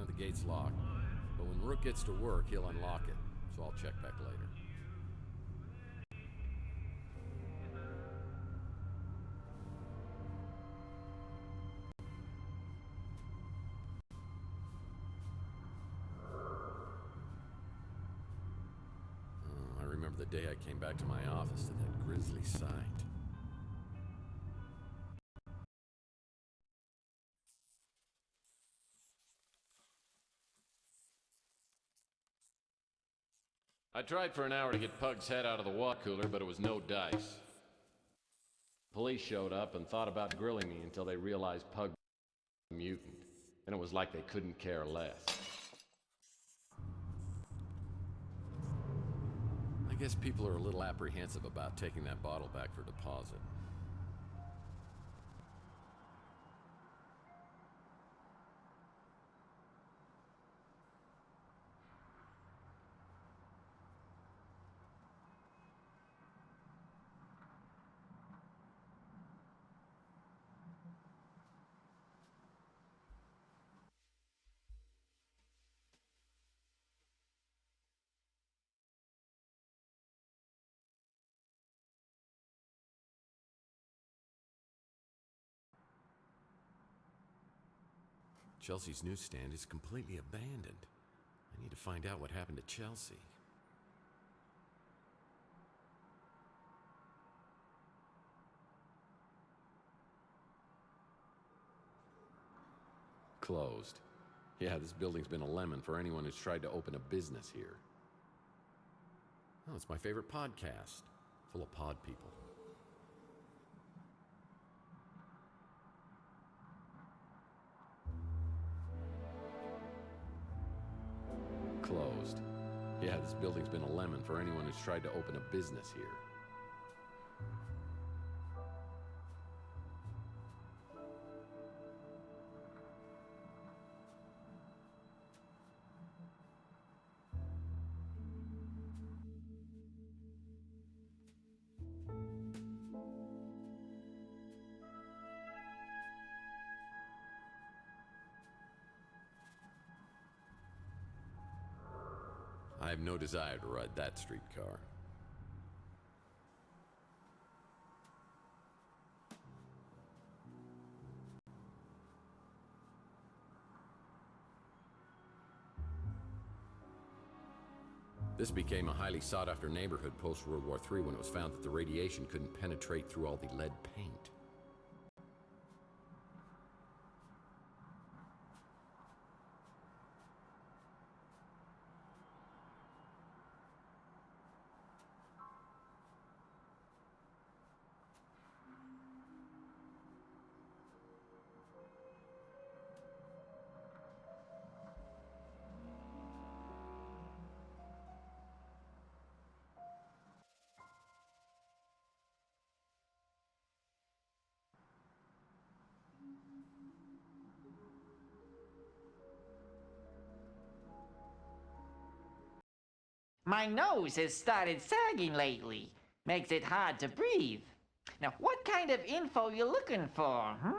The gate's locked, but when Rook gets to work, he'll unlock it, so I'll check back later. I remember the day I came back to my office to that grisly sight. I tried for an hour to get Pug's head out of the water cooler, but it was no dice. Police showed up and thought about grilling me until they realized Pug was a mutant, and it was like they couldn't care less. I guess people are a little apprehensive about taking that bottle back for deposit. Chelsea's newsstand is completely abandoned. I need to find out what happened to Chelsea. Closed. Yeah, this building's been a lemon for anyone who's tried to open a business here. Oh, it's my favorite podcast. Full of pod people. Closed. Yeah, this building's been a lemon for anyone who's tried to open a business here. I have no desire to ride that streetcar. This became a highly sought-after neighborhood post-World War III when it was found that the radiation couldn't penetrate through all the lead paint. My nose has started sagging lately. Makes it hard to breathe. Now, what kind of info you looking for, huh?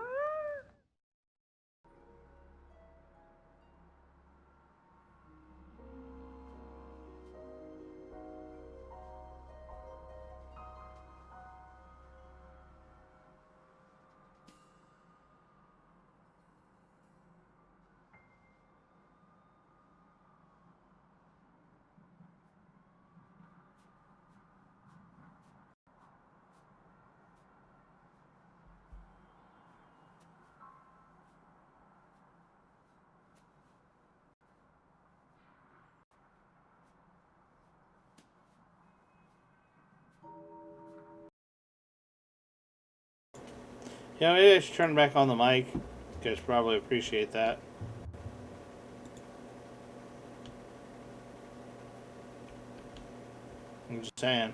Yeah, maybe I should turn back on the mic. You guys probably appreciate that. I'm just saying.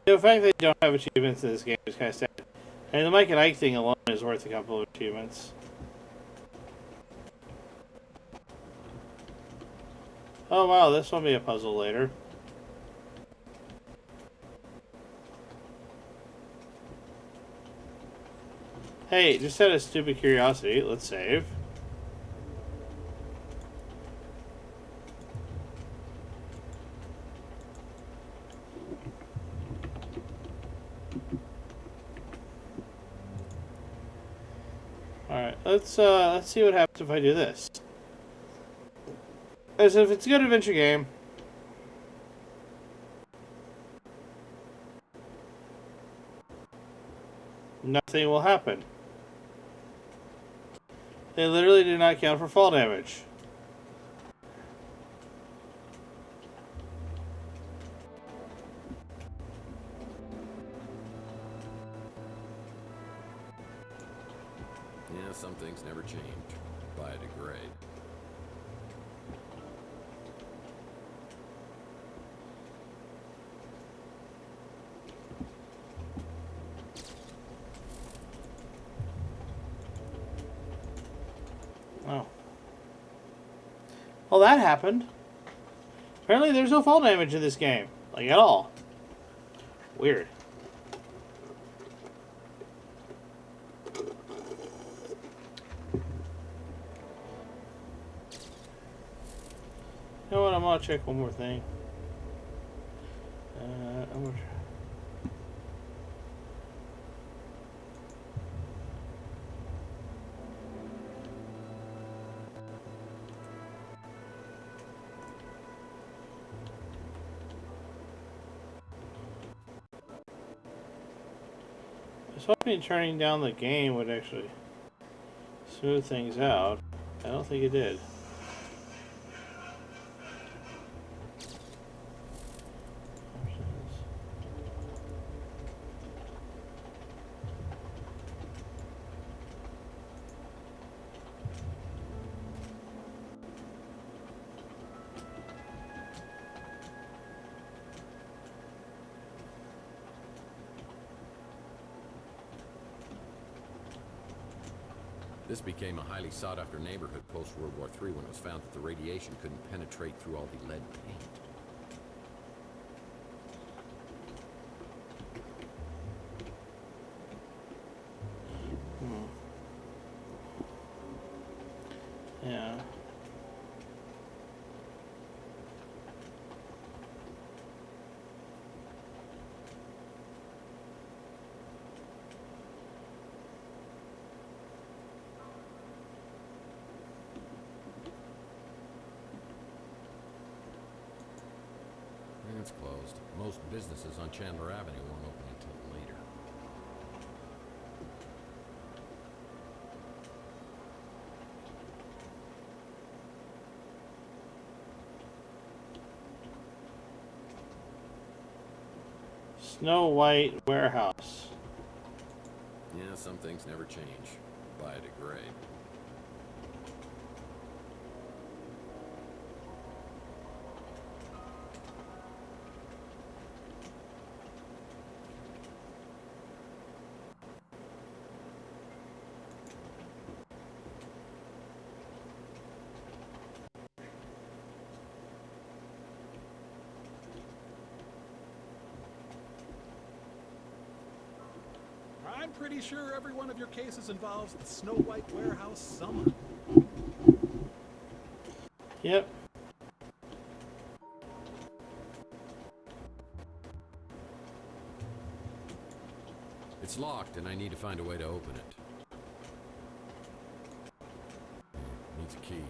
The fact that they don't have achievements in this game is kind of sad. And the Mike and Ike thing alone is worth a couple of achievements. Oh wow, this will be a puzzle later. Hey, just out of stupid curiosity, let's save. Alright, let's see what happens if I do this. As if it's a good adventure game. Nothing will happen. They literally do not count for fall damage. Yeah, some things never change. Biodegrade. Oh. Well, that happened. Apparently there's no fall damage in this game. Like, at all. Weird. gonna check one more thing. I'm gonna I was hoping turning down the game would actually smooth things out. I don't think it did. This became a highly sought-after neighborhood post-World War III when it was found that the radiation couldn't penetrate through all the lead paint. Yeah. It's closed. Most businesses on Chandler Avenue won't open until later. Snow White Warehouse. Yeah, some things never change. Biodegrade. I'm pretty sure every one of your cases involves the Snow White Warehouse summer. Yep. It's locked, and I need to find a way to open it. Needs a key.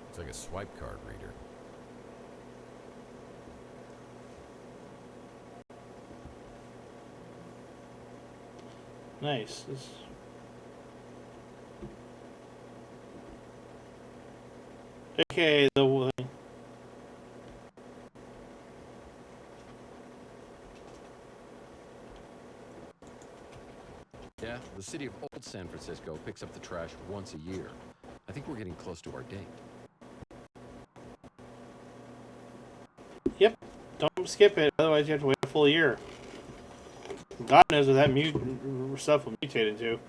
It's like a swipe card reader. Nice. Okay, the Yeah, the city of Old San Francisco picks up the trash once a year. I think we're getting close to our date. Yep. Don't skip it, otherwise you have to wait a full year. God knows what that stuff will mutate into.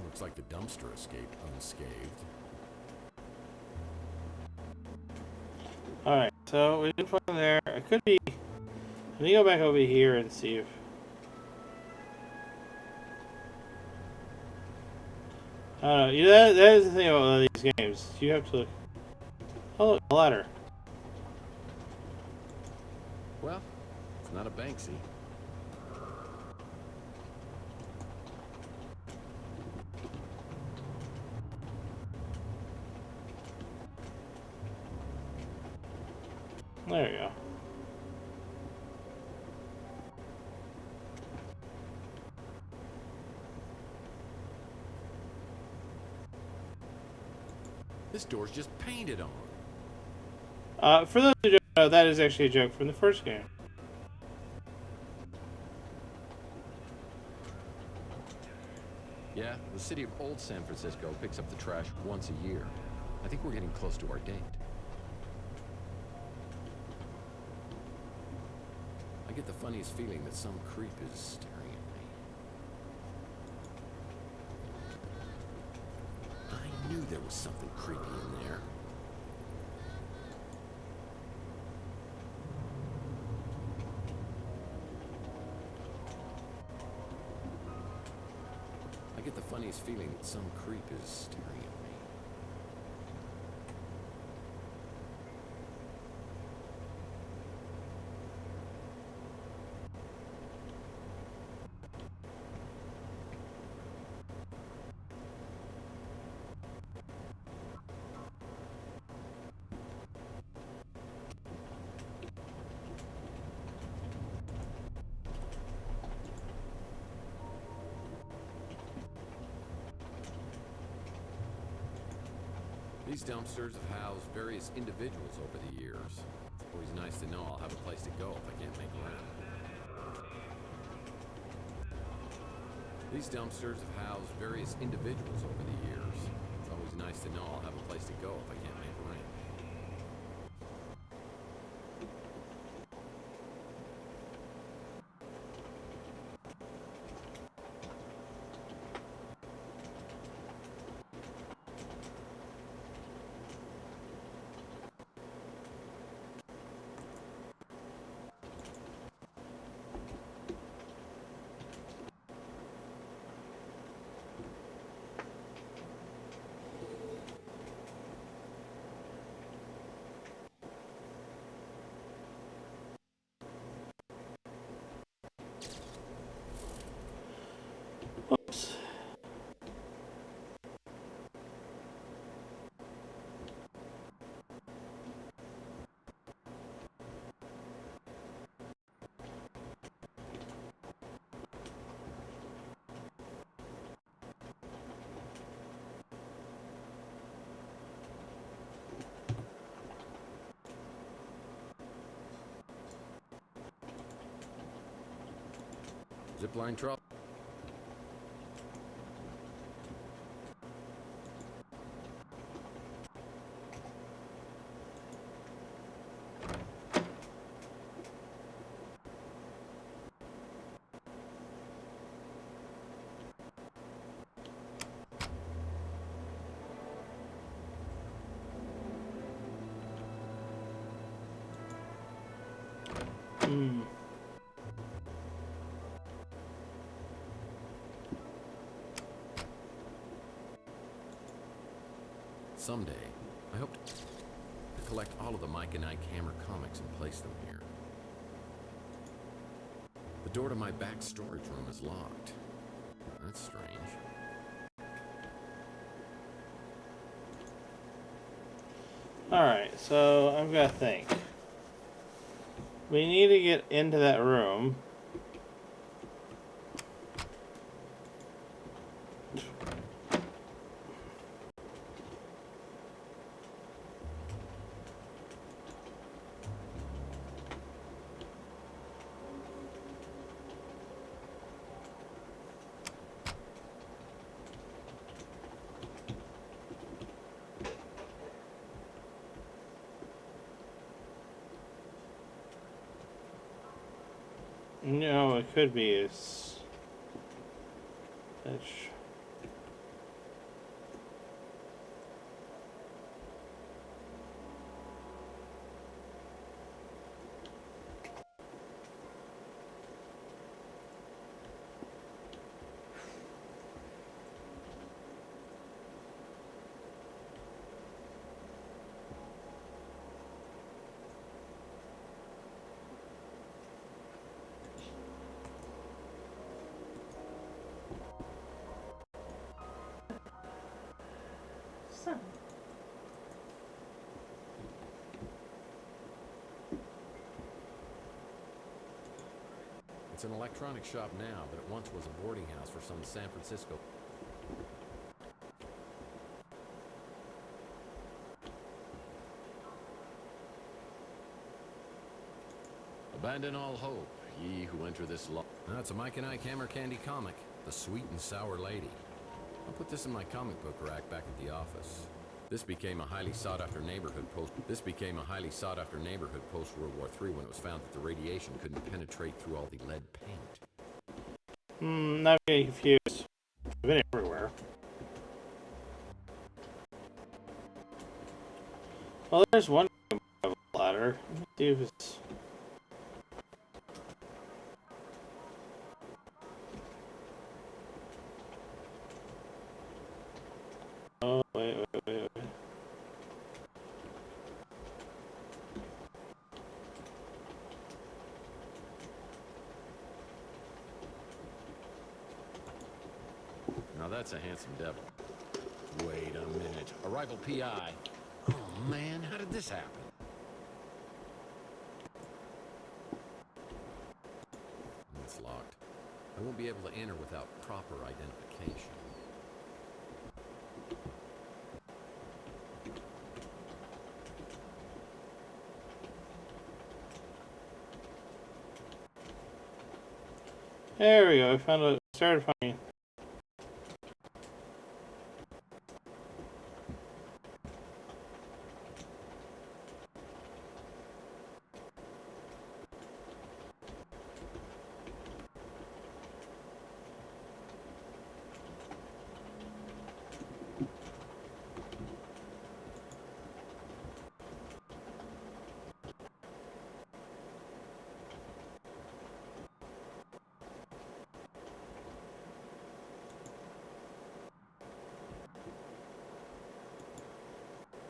Looks like the dumpster escaped unscathed. Alright, so we didn't find there. I could be. Let me go back over here and see if. I don't know. Yeah, that is the thing about these games. You have to look. Oh, look, a ladder. Well, it's not a Banksy. There you go. This door's just painted on. For those who don't know, that is actually a joke from the first game. Yeah, the city of Old San Francisco picks up the trash once a year. I think we're getting close to our date. I get the funniest feeling that some creep is staring at me. I knew there was something creepy in there. I get the funniest feeling that some creep is staring at me. These dumpsters have housed various individuals over the years. It's always nice to know I'll have a place to go if I can't make rent. These dumpsters have housed various individuals over the years. It's always nice to know I'll have a place to go if I can't make rent. Oops. Zipline trouble. Someday, I hope to collect all of the Mike and Ike Hammer comics and place them here. The door to my back storage room is locked. That's strange. Alright, so I've got to think. We need to get into that room. No, it could be it's Son. It's an electronics shop now, but it once was a boarding house for some San Francisco. Abandon all hope, ye who enter this law. That's a Mike and Ike Hammer Candy comic, The Sweet and Sour Lady. I'll put this in my comic book rack back at the office. This became a highly sought-after neighborhood post World War III when it was found that the radiation couldn't penetrate through all the lead paint. Not getting confused. I've been everywhere. Well, there's one ladder. Let me see if it's... Oh, wait. Now that's a handsome devil. Wait a minute. Arrival PI. Oh man, how did this happen? It's locked. I won't be able to enter without proper identification. There we go. I found a... started finding...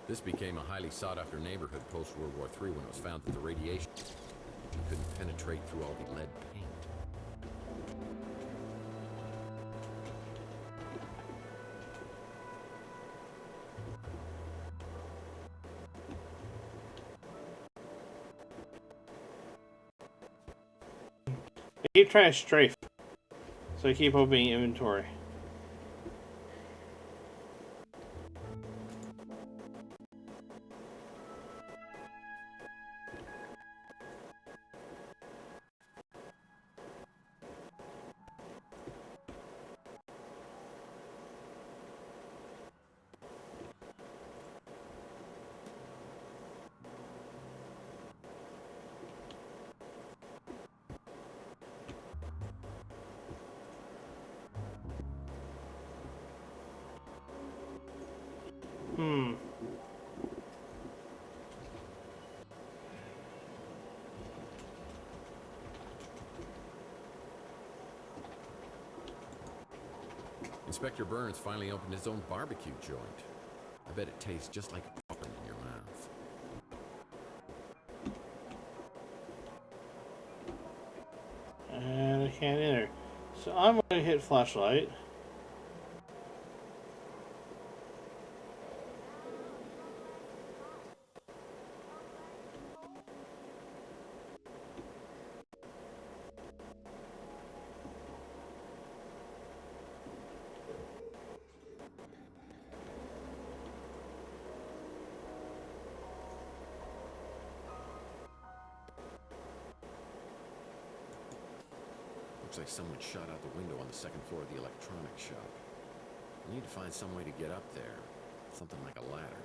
This became a highly sought-after neighborhood post-World War III when it was found that the radiation couldn't penetrate through all the lead paint. I keep trying to strafe, so I keep opening inventory. Inspector Burns finally opened his own barbecue joint. I bet it tastes just like popcorn in your mouth. And I can't enter. So I'm going to hit flashlight. Looks like someone shot out the window on the second floor of the electronics shop. I need to find some way to get up there. Something like a ladder.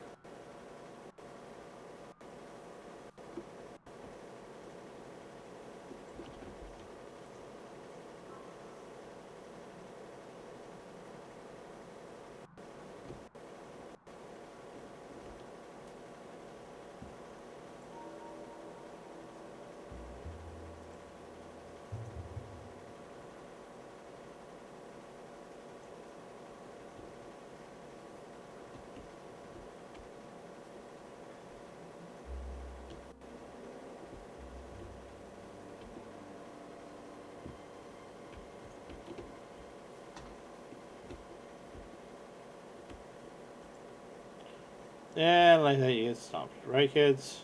Yeah, like that you get stomped. Right, kids?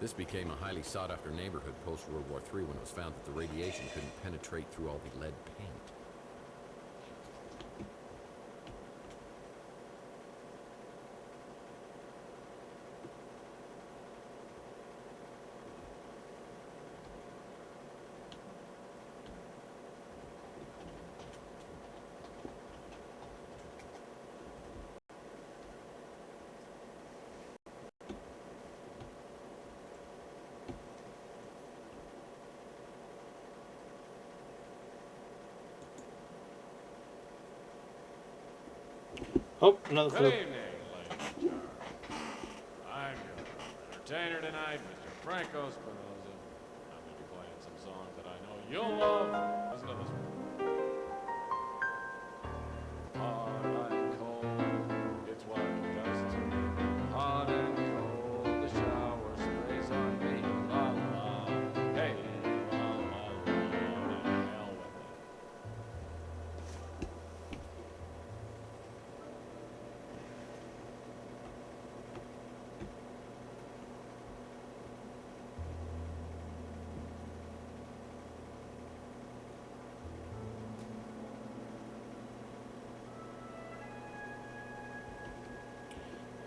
This became a highly sought-after neighborhood post-World War III when it was found that the radiation couldn't penetrate through all the lead paint. Oh, another Good flip. evening, ladies and gentlemen. I'm your entertainer tonight, Mr. Franco Spinoza. I'm going to be playing some songs that I know you'll love. Listen to this one. Hot and cold, it's what it does to me. Hot and cold, the shower sprays on me. La la, hey, la la la, to hell with it.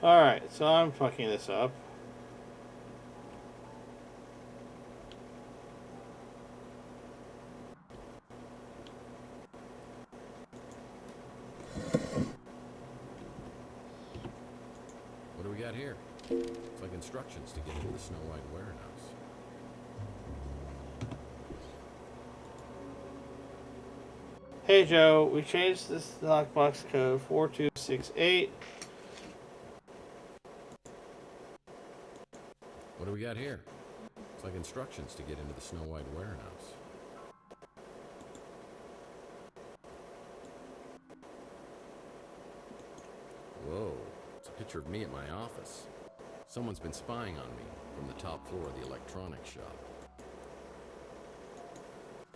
Alright, so I'm fucking this up. What do we got here? It's like instructions to get into the Snow White warehouse. Hey Joe, we changed this lockbox code 4268. What do we got here? It's like instructions to get into the Snow White warehouse. Whoa, it's a picture of me at my office. Someone's been spying on me from the top floor of the electronics shop.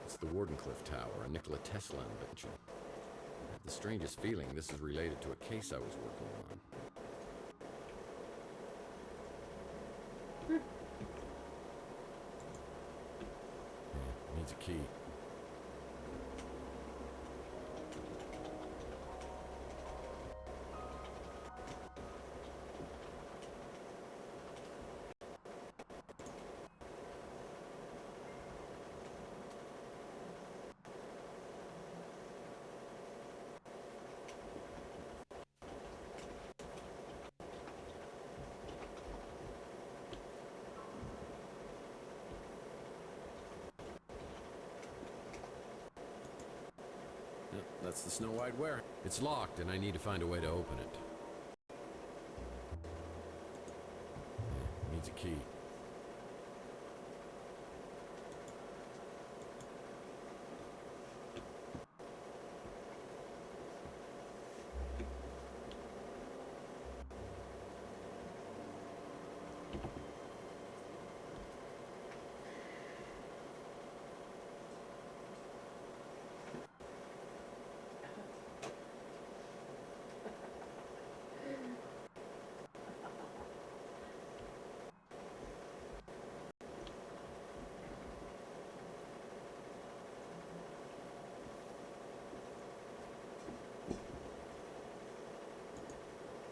It's the Wardenclyffe Tower, a Nikola Tesla invention. I have the strangest feeling this is related to a case I was working on. Needs a key. Yep, that's the Snow White warehouse. It's locked, and I need to find a way to open it. Needs a key.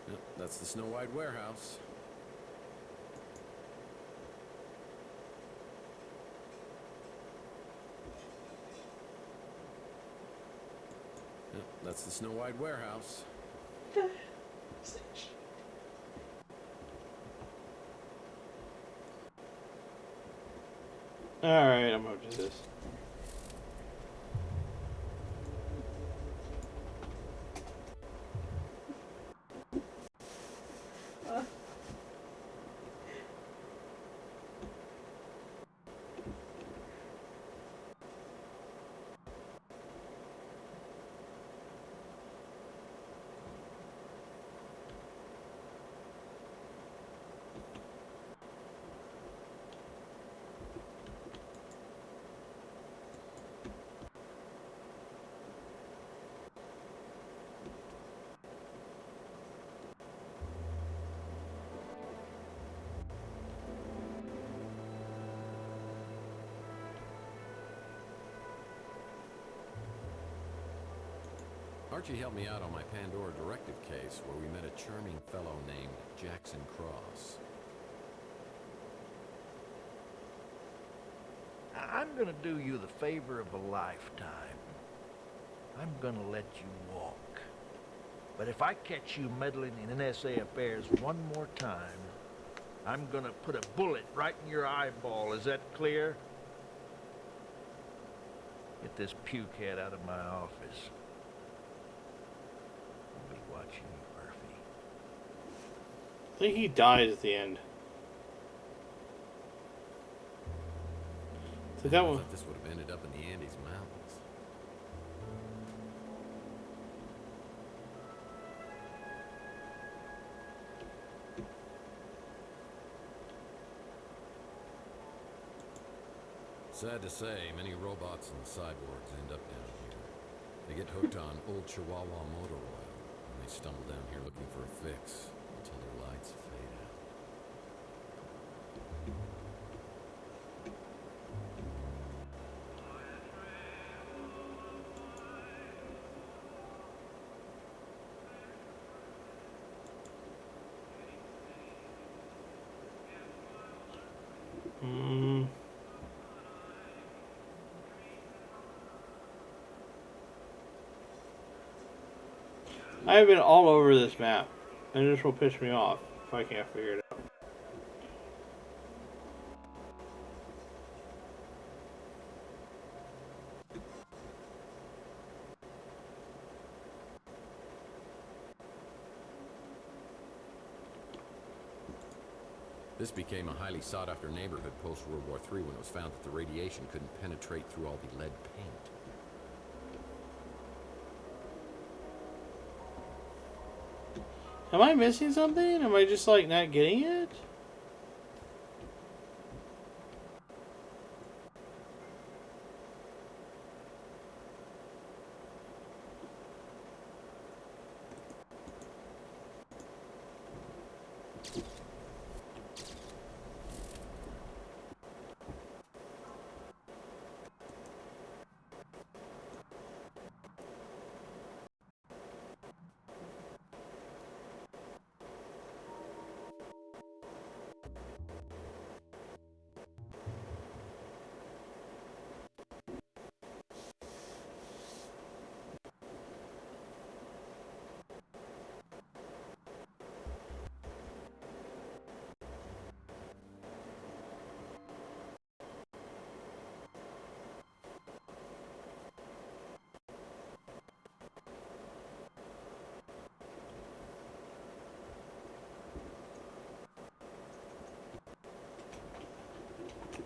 Yep, that's the Snow White warehouse. Yep, that's the Snow White warehouse. Alright, I'm gonna do this. Archie helped me out on my Pandora directive case where we met a charming fellow named Jackson Cross. I'm gonna do you the favor of a lifetime. I'm gonna let you walk. But if I catch you meddling in NSA affairs one more time, I'm gonna put a bullet right in your eyeball. Is that clear? Get this pukehead out of my office. I'll be watching you, Murphy. I think he died at the end. So that I one. thought this would have ended up in the Andes Mountains. Sad to say, many robots and cyborgs end up down here. They get hooked on old Chihuahua motor oil, and they stumble down here looking for a fix until their lights fade out. I've been all over this map, and this will piss me off if I can't figure it out. This became a highly sought-after neighborhood post-World War III when it was found that the radiation couldn't penetrate through all the lead paint. Am I missing something? Am I just like not getting it?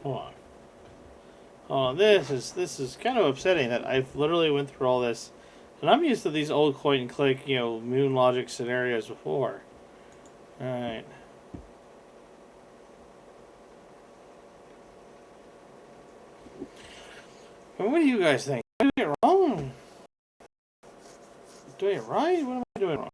Hold on. Oh, this is kind of upsetting that I've literally went through all this, and I'm used to these old point and click, moon logic scenarios before. All right. But what do you guys think? Am I doing it wrong? Doing it right? What am I doing wrong?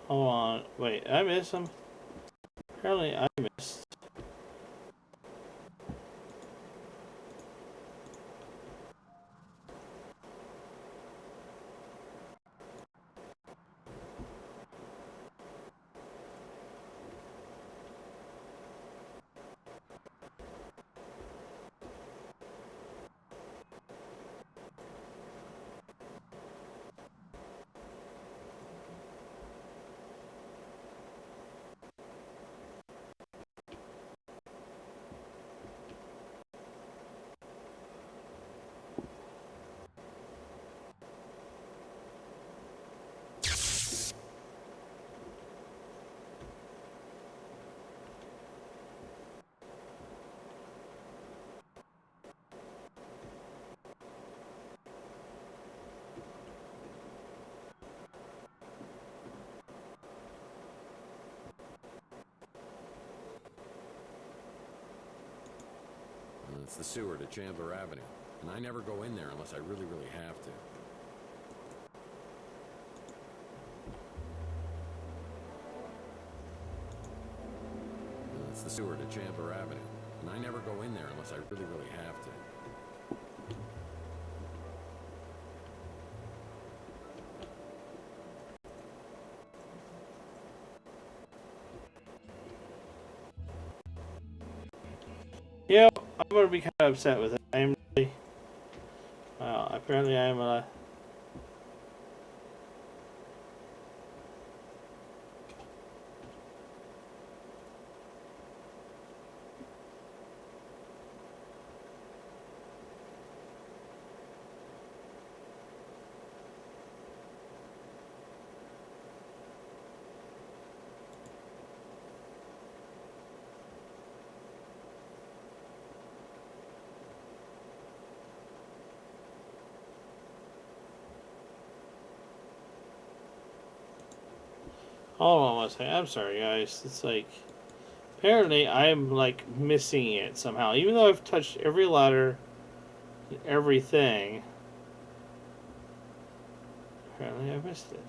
Hold on. Wait, I missed some. Apparently I missed. It's the sewer to Chandler Avenue, and I never go in there unless I really, really have to. It's the sewer to Chandler Avenue, and I never go in there unless I really, really have to. Yeah, I'm gonna be kind of upset with it. I'm really, apparently I'm hold on one second. I'm sorry, guys. It's like apparently I'm like missing it somehow, even though I've touched every ladder, everything. Apparently I missed it.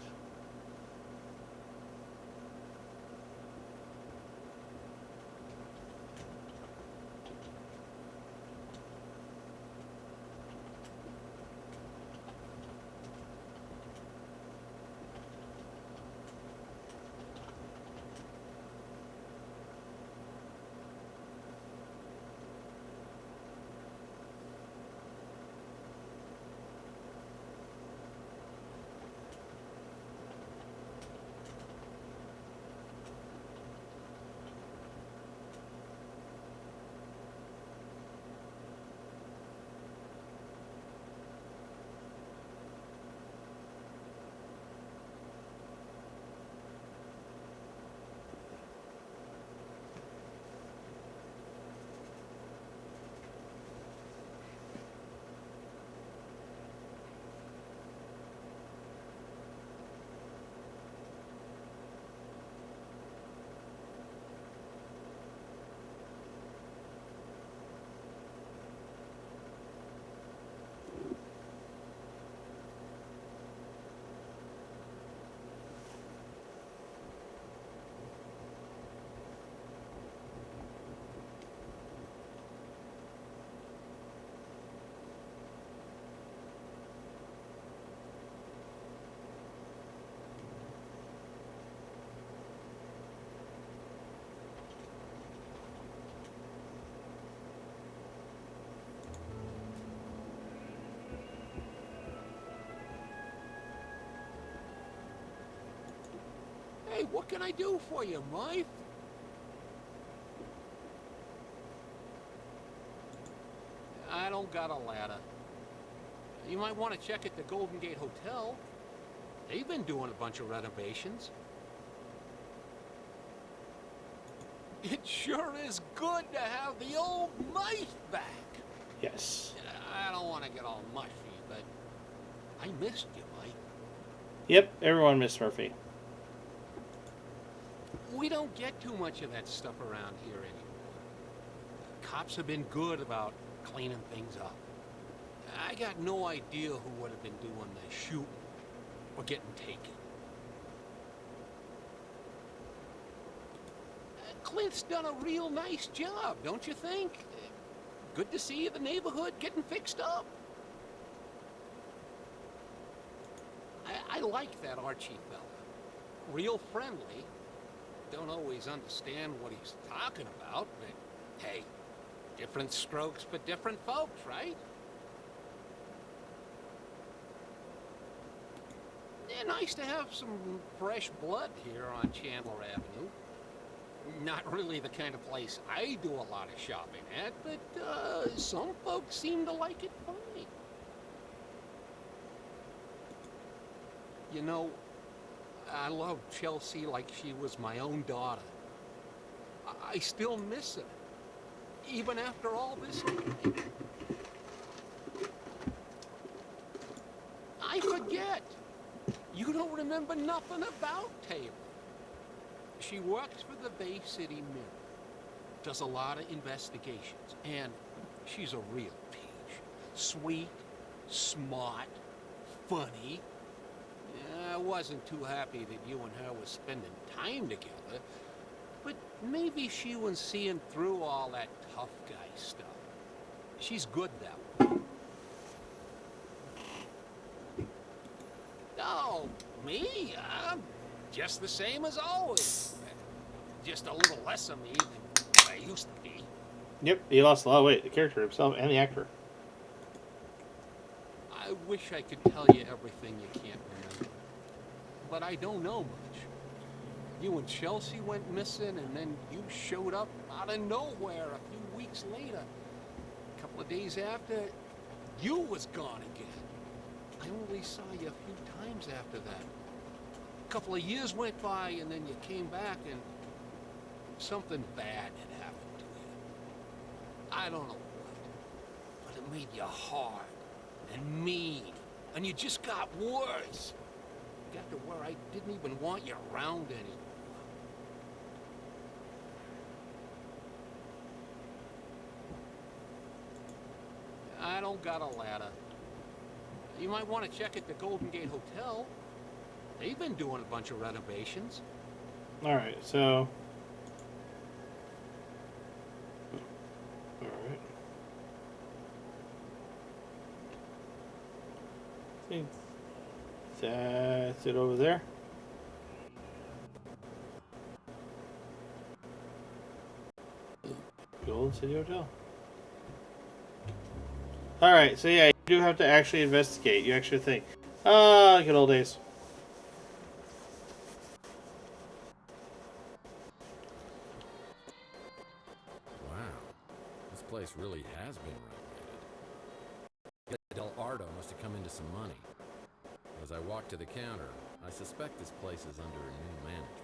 Hey, what can I do for you, Mike? I don't got a ladder. You might want to check at the Golden Gate Hotel. They've been doing a bunch of renovations. It sure is good to have the old knife back. Yes. I don't want to get all mushy, but I missed you, Mike. Yep, everyone missed Murphy. We don't get too much of that stuff around here anymore. Cops have been good about cleaning things up. I got no idea who would have been doing the shooting or getting taken. Clint's done a real nice job, don't you think? Good to see the neighborhood getting fixed up. I like that Archie fella. Real friendly. Don't always understand what he's talking about, but hey, different strokes for different folks, right? Yeah, nice to have some fresh blood here on Chandler Avenue. Not really the kind of place I do a lot of shopping at, but some folks seem to like it fine. You know, I love Chelsea like she was my own daughter. I still miss her, even after all this time. I forget. You don't remember nothing about Taylor. She works for the Bay City Mirror, does a lot of investigations, and She's a real peach. Sweet, smart, funny. I wasn't too happy that you and her were spending time together, but maybe she was seeing through all that tough guy stuff. She's good that way. Oh, me? I'm just the same as always. Just a little less of me than what I used to be. Yep, he lost a lot of weight. The character himself and the actor. I wish I could tell you everything you can't remember, but I don't know much. You and Chelsea went missing, and then you showed up out of nowhere a few weeks later. A couple of days after, you was gone again. I only saw you a few times after that. A couple of years went by, and then you came back, and something bad had happened to you. I don't know what, but it made you hard and mean, and you just got worse. Got to where I didn't even want you around anymore. I don't got a ladder. You might want to check at the Golden Gate Hotel. They've been doing a bunch of renovations. Alright, so... Alright. I think that's it over there. Golden City Hotel. Alright, so yeah, you do have to actually investigate. You actually think, good old days. Wow, this place really has been renovated. Del Ardo must have come into some money. As I walk to the counter, I suspect this place is under new management.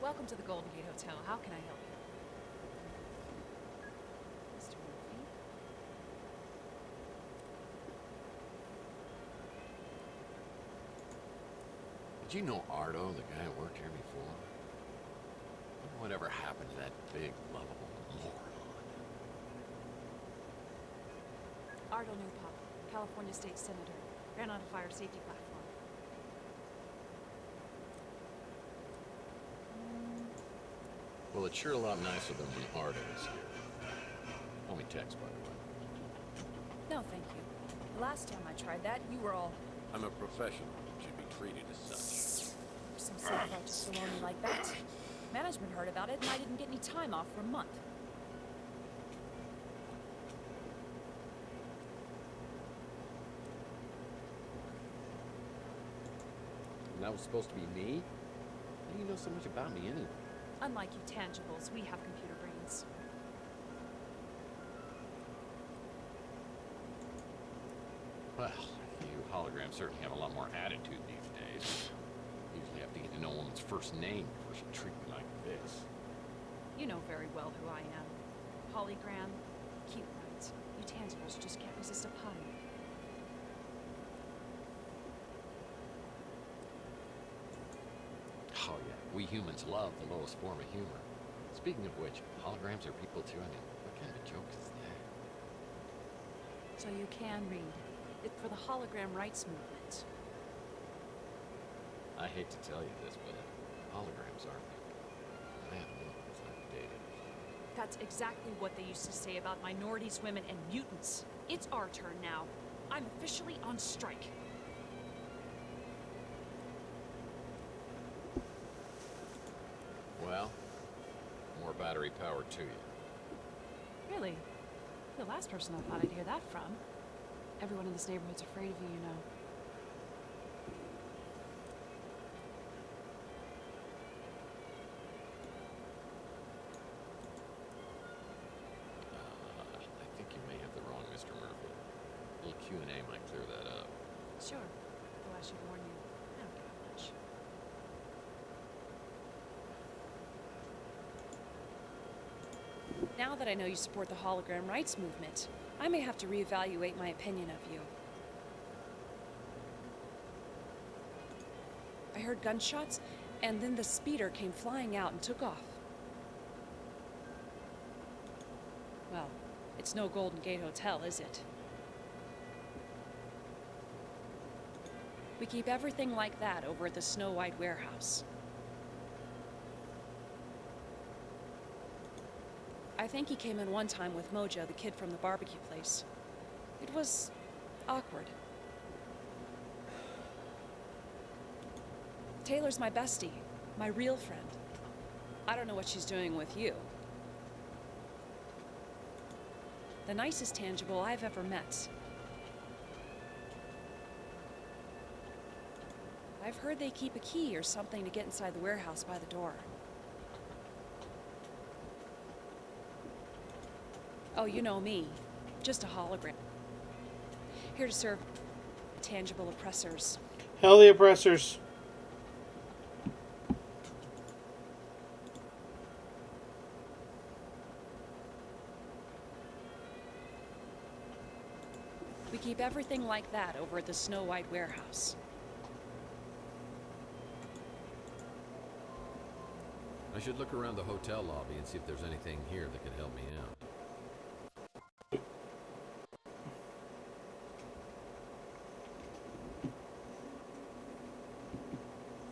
Welcome to the Golden Gate Hotel. How can I help you? Mr. Murphy? Did you know Ardo, the guy who worked here before? Whatever happened to that big, lovable moron? Ardo Newpop, California State Senator. Ran on a fire safety platform. Well, it's sure a lot nicer than when Ardo was here. Call me Tex, by the way. No, thank you. The last time I tried that, you were all... I'm a professional. Should be treated as such. Some self-righteous baloney like that. Management heard about it, and I didn't get any time off for a month. And that was supposed to be me? How do you know so much about me anyway? Unlike you tangibles, we have computer brains. Well, you holograms certainly have a lot more attitude these days. Usually have to get to know a woman's first name before she treats me like this. You know very well who I am. Hologram, cute right. You tangibles just can't resist a pun. Oh yeah, we humans love the lowest form of humor. Speaking of which, holograms are people too. I mean, what kind of joke is that? So you can read. It's for the hologram rights movement. I hate to tell you this, but holograms are bad ones. Outdated. That's exactly what they used to say about minorities, women, and mutants. It's our turn now. I'm officially on strike. Well, more battery power to you. Really? You're the last person I thought I'd hear that from. Everyone in this neighborhood's afraid of you, you know. I think you may have the wrong Mr. Murphy. A little Q&A might clear that up. Sure. Though I I should warn you, I don't care much. Now that I know you support the hologram rights movement, I may have to reevaluate my opinion of you. I heard gunshots, and then the speeder came flying out and took off. Well, it's no Golden Gate Hotel, is it? We keep everything like that over at the Snow White warehouse. I think he came in one time with Mojo, the kid from the barbecue place. It was awkward. Taylor's my bestie, my real friend. I don't know what she's doing with you. The nicest tangible I've ever met. I've heard they keep a key or something to get inside the warehouse by the door. Oh, you know me. Just a hologram. Here to serve tangible oppressors. Hell the oppressors. We keep everything like that over at the Snow White warehouse. I should look around the hotel lobby and see if there's anything here that could help me out.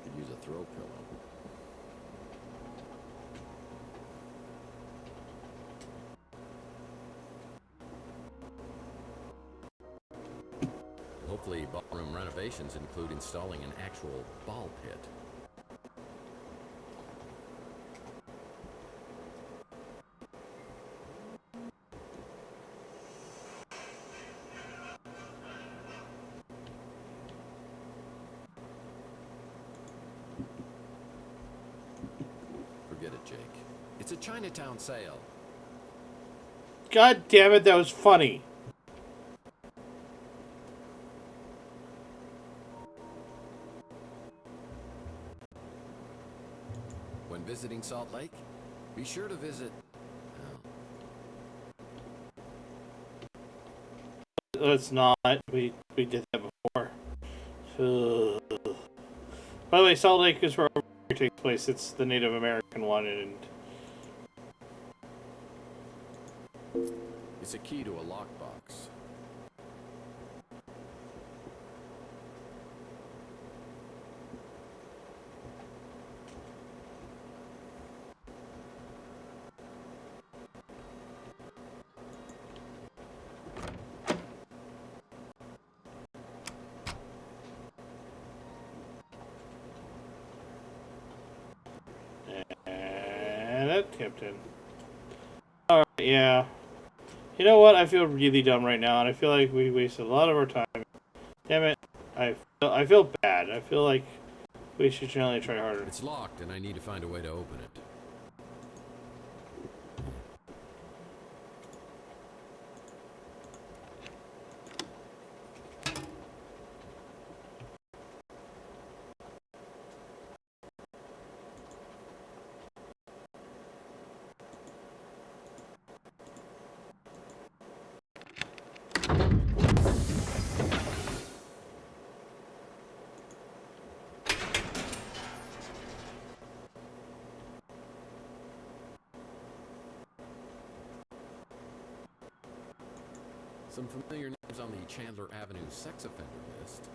Could use a throw pillow. Hopefully, ballroom renovations include installing an actual ball pit. Forget it, Jake. It's a Chinatown sale. God damn it, that was funny. When visiting Salt Lake, be sure to visit... Let's not. We did that before. By the way, Salt Lake is where it takes place. It's the Native American one, and It's a key to a lockbox. and that tipped in. Alright, yeah. You know what? I feel really dumb right now, and I feel like we wasted a lot of our time. Damn it. I feel bad. I feel like we should generally try harder. It's locked, and I need to find a way to open it. Some familiar names on the Chandler Avenue sex offender list.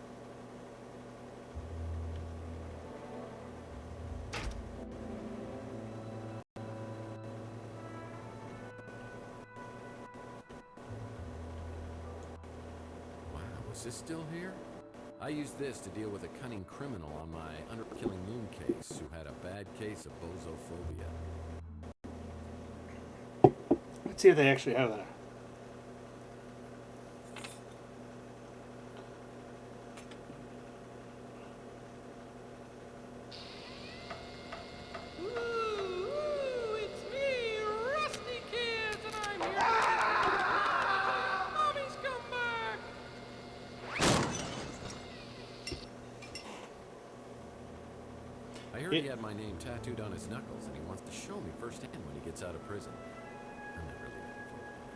Wow, is this still here? I used this to deal with a cunning criminal on my under-killing moon case who had a bad case of bozophobia. Let's see if they actually have that. already had my name tattooed on his knuckles, and he wants to show me firsthand when he gets out of prison. I'm not really looking forward to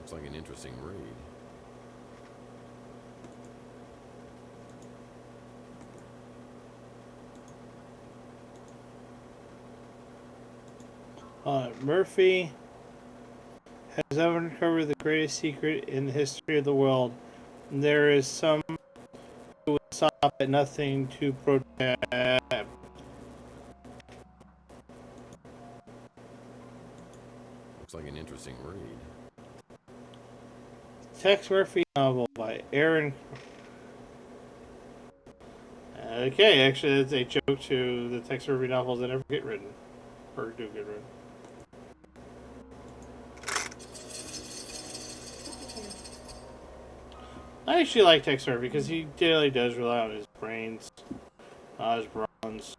Looks like an interesting read. Murphy has uncovered the greatest secret in the history of the world. There is some who would stop at nothing to protect. Looks like an interesting read. Tex Murphy novel by Aaron. Okay, actually, it's a joke to the Tex Murphy novels that never get written. Or do get written. I actually like Tex Murphy because he really does rely on his brains, his bronze.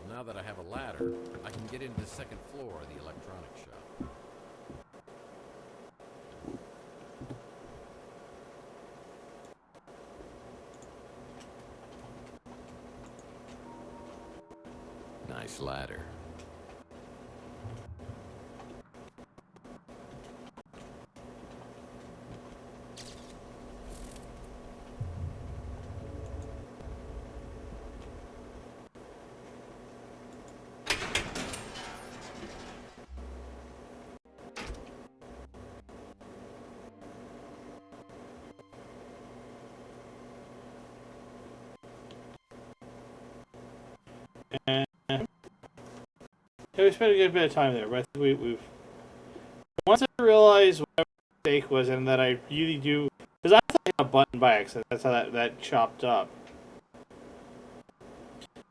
Now that I have a ladder, I can get into the second floor of the electronics shop. Nice ladder. And yeah, we spent a good bit of time there, but I think we've. Once I realized what my mistake was, and that I really do, because I thought I hit a button by accident. That's how that chopped up.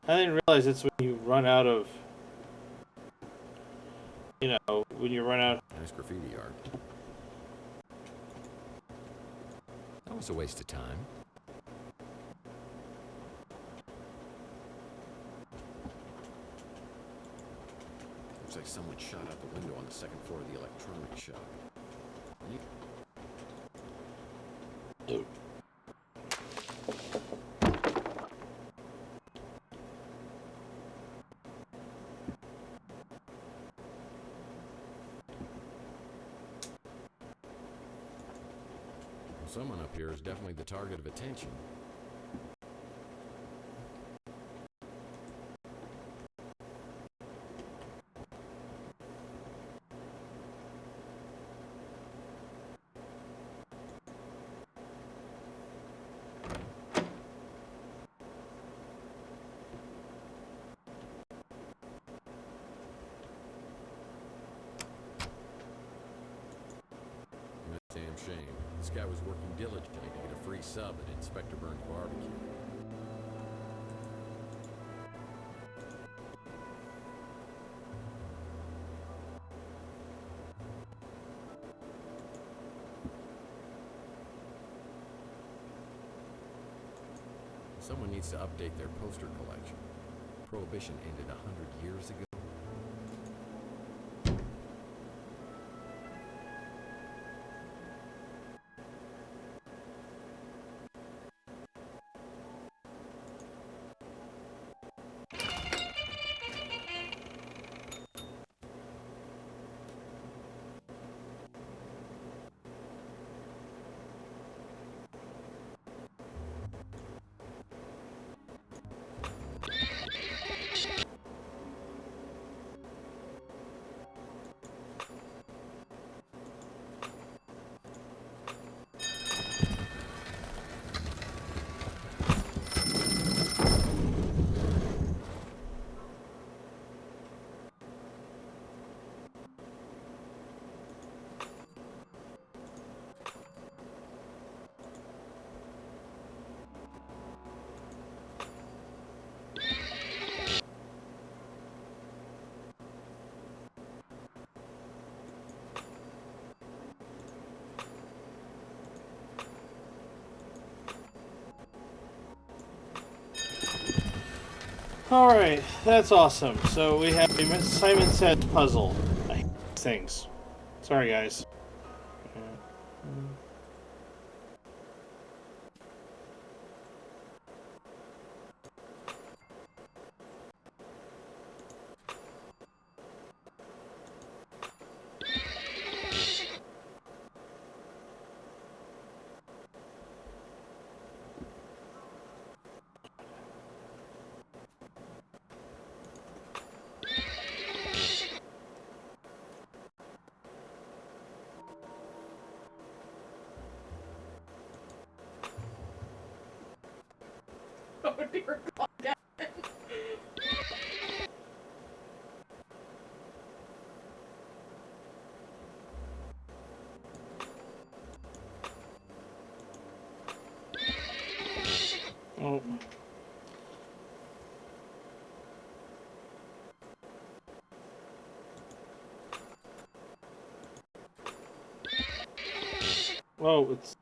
I didn't realize it's when you run out of. You know, when you run out. Nice graffiti art. That was a waste of time. Looks like someone shot out the window on the second floor of the electronics shop. Oh. Someone up here is definitely the target of attention. Damn shame. This guy was working diligently to get a free sub at Inspector Burns' barbecue. Someone needs to update their poster collection. Prohibition ended 100 years ago. Alright, that's awesome. So we have a Simon Says puzzle. I hate these things. Sorry, guys. Oh dear God. Oh. Whoa, it's